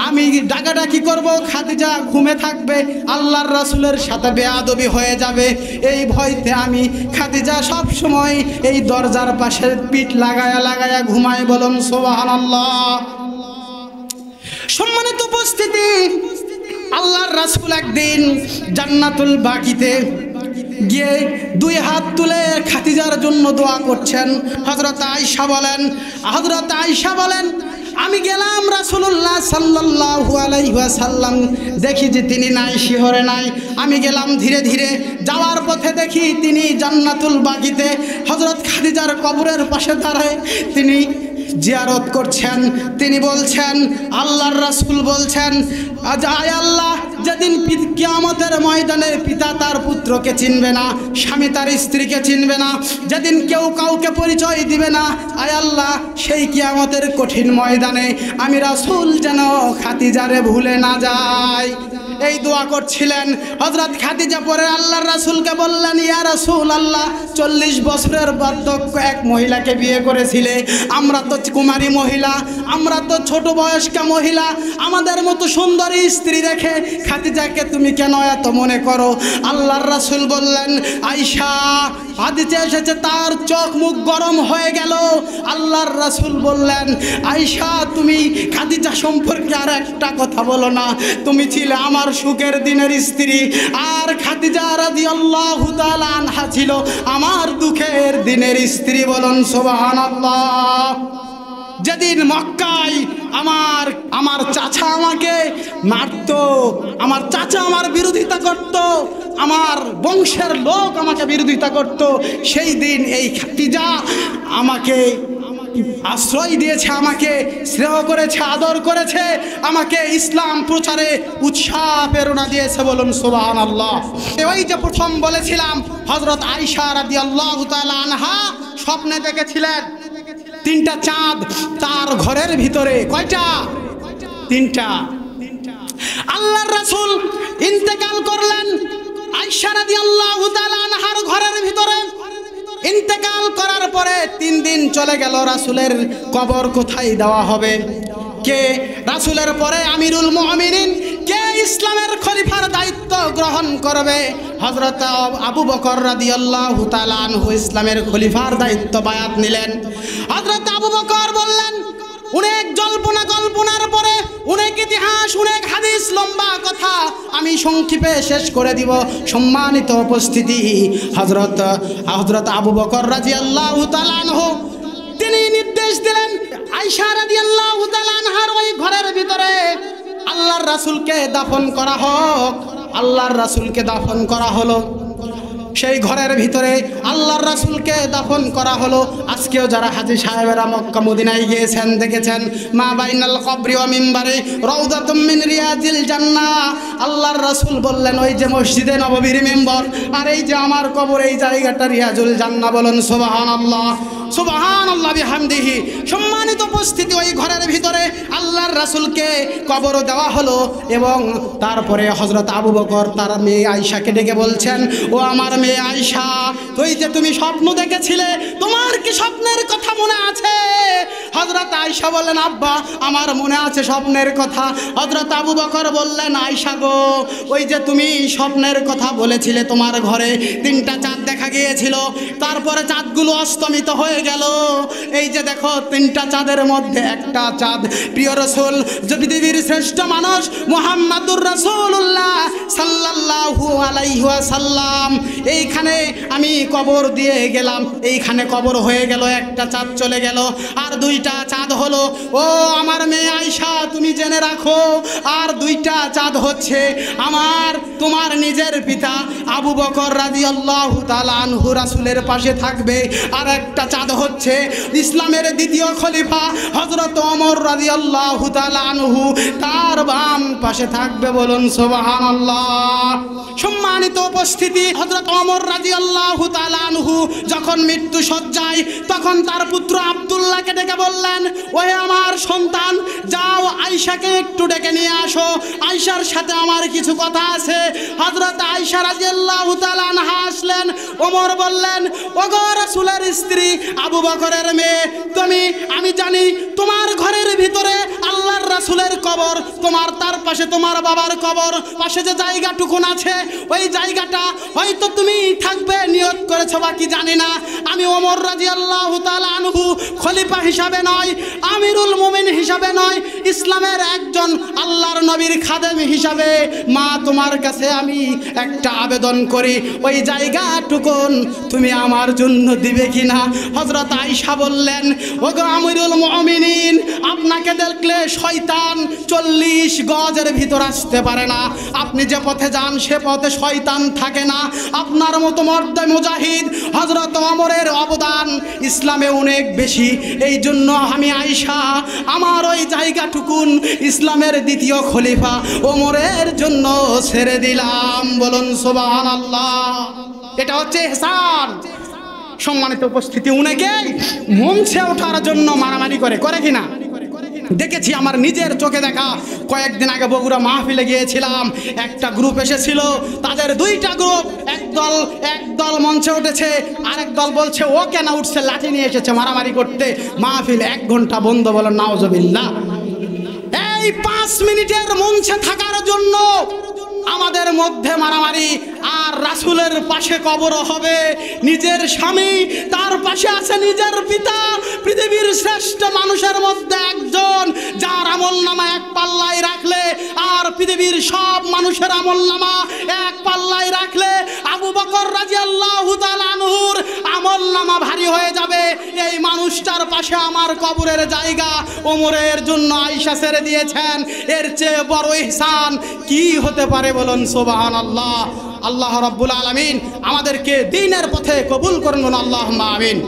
S1: আমি ডাকাডাকি করব, খাদিজা ঘুমে থাকবে, আল্লাহর রাসূলের সাথে বেয়াদবি হয়ে যাবে। এই ভয়তে আমি খাদিজা সব সময় এই দরজার পাশে পিঠ লাগায়া লাগায়া ঘুমাই। বলুন সুবহানাল্লাহ। সম্মানিত উপস্থিতি, আল্লাহর রাসূল একদিন জান্নাতুল বাকিতে গিয়ে দুই হাত তুলে খাদিজার জন্য দোয়া করছেন। হযরত আয়েশা বলেন, আমি গেলাম রাসূলুল্লাহ সাল্লাল্লাহু আলাইহি ওয়াসাল্লাম, দেখি যে তিনি নাই, শিহরে নাই। আমি গেলাম ধীরে ধীরে, যাওয়ার পথে দেখি তিনি জান্নাতুল বাকিতে হযরত খাদিজার কবরের পাশে দাঁড়ায় তিনি জিয়ারত করছেন। তিনি বলছেন, আল্লাহর রাসূল বলছেন, আয় আল্লাহ, যেদিন কিয়ামতের ময়দানে পিতা তার পুত্রকে চিনবে না, স্বামী তার স্ত্রীকে চিনবে না, যেদিন কেউ কাউকে পরিচয় দিবে না, আয় আল্লাহ, সেই কিয়ামতের কঠিন ময়দানে আমি রাসূল যেন খাদিজারে ভুলে না যাই। এই দোয়া করছিলেন। হযরত খাদিজা পরে আল্লাহর রাসূলকে বললেন, ইয়া রাসূলুল্লাহ, 40 বছরের বার্ধক্য এক মহিলাকে বিয়ে করেছিলে, আমরা তো কুমারী মহিলা, আমরা তো ছোট বয়স্কা মহিলা, আমাদের মতো সুন্দরী স্ত্রী রেখে খাদিজাকে তুমি কেন এত মনে করো? আল্লাহর রাসূল বললেন, আয়েশা, হাদিসে এসেছে তার চোখ মুখ গরম হয়ে গেল। আল্লাহর রাসূল বললেন, আয়েশা, তুমি খাদিজা সম্পর্কে আর একটা কথা বলো না, তুমি ছিলে আমার সুখের দিনের স্ত্রী, আর খাদিজা রাদিয়াল্লাহু তাআলা আনহা ছিল আমার দুঃখের দিনের স্ত্রী। বলুন সুবহানাল্লাহ। যেদিন মক্কায় আমার চাচা আমাকে মারত, আমার চাচা আমার বিরোধিতা করত, আমার বংশের লোক আমাকে বিরোধিতা করত, সেই দিন এই খাদিজা আমাকে আশ্রয় দিয়েছে, আমাকে স্নেহ করেছে, আদর করেছে, আমাকে ইসলাম প্রচারে উৎসাহ প্রেরণা দিয়েছে। বলুন সুবহানাল্লাহ। ওই যে প্রথম বলেছিলাম, হযরত আয়েশা রাদিয়াল্লাহু তাআলা আনহা স্বপ্নে দেখেছিলেন 3টা চাঁদ তার ঘরের ভিতরে। কয়টা? 3টা। আল্লাহর রাসূল ইন্তেকাল করলেন আয়েশা রাদিয়াল্লাহু তাআলা আনহার ঘরের ভিতরে। ইন্তেকাল করার পরে 3 দিন চলে গেল, রাসূলের কবর কোথায় দেওয়া হবে? কে রাসূলের পরে আমিরুল মুমিনিন, কে ইসলামের খলিফার দায়িত্ব গ্রহণ করবে? হযরত আবু বকর রাদিয়াল্লাহু তাআলা আনহু ইসলামের খলিফার দায়িত্ব বায়াত নিলেন। হযরত আবু বকর বললেন, অনেক কল্পনার পরে অনেক ইতিহাস, অনেক হাদিস, লম্বা কথা আমি সংক্ষেপে শেষ করে দিব। সম্মানিত উপস্থিতি, হযরত আবু বকর রাদিয়াল্লাহু তাআলা আনহু তিনি নির্দেশ দিলেন আয়েশা রাদিয়াল্লাহু তাআলা আনহার ওই ঘরের ভিতরে আল্লাহর রাসূলকে দাফন করা হোক। আল্লাহর রাসূলকে দাফন করা হলো, সেই ঘরের ভিতরে আল্লাহর রাসূলকে দাফন করা হলো। আজকেও যারা হাজী সাহেবেরা মক্কা মদিনায় গিয়েছেন দেখেছেন, মা বাইনাল কবরি ওয়া মিম্বারে রাউদাতুম মিন রিয়াজিল জান্নাহ। আল্লাহর রাসূল বললেন, ওই যে মসজিদে নববীর মিম্বর, আর এই যে আমার কবর, এই জায়গাটা রিয়াজুল জান্নাহ। বলুন সুবহানাল্লাহ, সুবহানাল্লাহ বিহামদিহি। সম্মানিত উপস্থিতি, ওই ঘরের ভিতরে আল্লাহর রাসূলকে কবর দেওয়া হলো এবং তারপরে হযরত আবু বকর তার মেয়ে আয়েশাকে ডেকে বলছেন, ও আমার মেয়ে আয়েশা, তুই যে তুমি স্বপ্ন দেখেছিলে, তোমার কি স্বপ্নের কথা মনে আছে? হযরত আয়েশা বললেন, আব্বা আমার মনে আছে স্বপ্নের কথা। হযরত আবু বকর বললেন, আয়েশা গো, ওই যে তুমি স্বপ্নের কথা বলেছিলে, তোমার ঘরে 3টা চাঁদ দেখা গিয়েছিল, তারপরে চাঁদগুলো অস্তমিত হয়ে গেল। এই যে দেখো 3টা চাঁদের মধ্যে একটা চাঁদ প্রিয় রাসূল, পৃথিবীর শ্রেষ্ঠ মানুষ মুহাম্মাদুর রাসূলুল্লাহ সাল্লাল্লাহু আলাইহি ওয়াসাল্লাম, এইখানে আমি কবর দিয়ে গেলাম, এইখানে কবর হয়ে গেল, একটা চাঁদ চলে গেল, আর 2টা চাঁদ হলো। ও আমার মেয়ে আয়েশা, তুমি জেনে রাখো, আর 2টা চাঁদ হচ্ছে আমার তোমার নিজের পিতা আবু বকর রাদিয়াল্লাহু তাআলা আনহু রাসূলের পাশে থাকবে, আর একটা চাঁদ হচ্ছে ইসলামের দ্বিতীয় খলিফা হযরত ওমর রাদিয়াল্লাহু তাআলা আনহু, তার বাম পাশে থাকবে। বলুন সুবহানাল্লাহ। সম্মানিত উপস্থিতি, হযরত ওমর রাদিয়াল্লাহু তাআলা আনহু যখন মৃত্যু সজ্জায়, তখন তার পুত্র আব্দুল্লাহকে ডেকে বললেন, ওহে আমার সন্তান, যাও আয়েশাকে একটু ডেকে নিয়ে আসো, আয়েশার সাথে আমার কিছু কথা আছে। হযরত আয়েশা রাদিয়াল্লাহু তাআলা আনহা আসলেন। ওমর বললেন, ওগো রাসূলের স্ত্রী, আবু বকরের মেয়ে, আমি জানি তোমার ঘরের ভিতরে আল্লাহর রাসূলের কবর, তোমার তার পাশে তোমার বাবার কবর, পাশে যে জায়গাটুকুন আছে ওই জায়গাটা হয়তো তুমি থাকবে নিয়ত করেছো বা কি জানি না। আমি ওমর রাদিয়াল্লাহু তাআলা আনহু খলিফা হিসাবে নয়, আমিরুল মুমিন হিসাবে নয়, ইসলামের একজন আল্লাহর নবীর খাদেম হিসাবে মা তোমার কাছে আমি একটা আবেদন করি, ওই জায়গাটুকুন তুমি আমার জন্য দিবে কিনা? হযরত আয়েশা বললেন, ওগো আমিরুল মুমিনিন, আপনাকে দেখলে শয়তান 40 গজের ভিতর আসতে পারে না। আপনি যে পথে যান সে পথে শয়তান থাকে না। আপনার মতো মর্দে মুজাহিদ হযরত ওমরের অবদান ইসলামে অনেক বেশি। এই জন্য আমি আয়েশা আমার ওই জায়গাটুকুন ইসলামের দ্বিতীয় খলিফা ওমরের জন্য ছেড়ে দিলাম। বলুন সুবহানাল্লাহ। এটা হচ্ছে ইহসান। সম্মানিত উপস্থিতি, অনেকেই মঞ্চে ওঠার জন্য মারামারি করে কিনা দেখেছি, আমার নিজের চোখে দেখা। কয়েকদিন আগে বগুড়া মাহফিলে গিয়েছিলাম, একটা গ্রুপ এসেছিল, তাদের 2টা গ্রুপ, একদল মঞ্চে উঠেছে, আরেক দল বলছে ও কেন উঠছে, লাঠি নিয়ে এসেছে মারামারি করতে। মাহফিল 1 ঘন্টা বন্ধ। বলো নাউজুবিল্লাহ। এই 5 মিনিটের মঞ্চে থাকার জন্য আমাদের মধ্যে মারামারি। আর রাসূলের পাশে কবর হবে নিজের স্বামী, তার পাশে আছে নিজের পিতা, পৃথিবীর শ্রেষ্ঠ মানুষের মধ্যে একজন, যার আমলনামা এক পাল্লায় রাখলে আর পৃথিবীর সব মানুষের আমলনামা এক পাল্লায় রাখলে আবু বকর রাদিয়াল্লাহু তাআলা আনহুর আমলনামা ভারী হয়ে যাবে। এই মানুষটার পাশে আমার কবরের জায়গা ওমরের জন্য আয়েশা ছেড়ে দিয়েছেন, এর চেয়ে বড় ইহসান কি হতে পারে? বলুন সুবহানাল্লাহ। আল্লাহ রাব্বুল আলামিন আমাদেরকে দ্বীনের পথে কবুল করুন, আল্লাহুম্মা আমিন।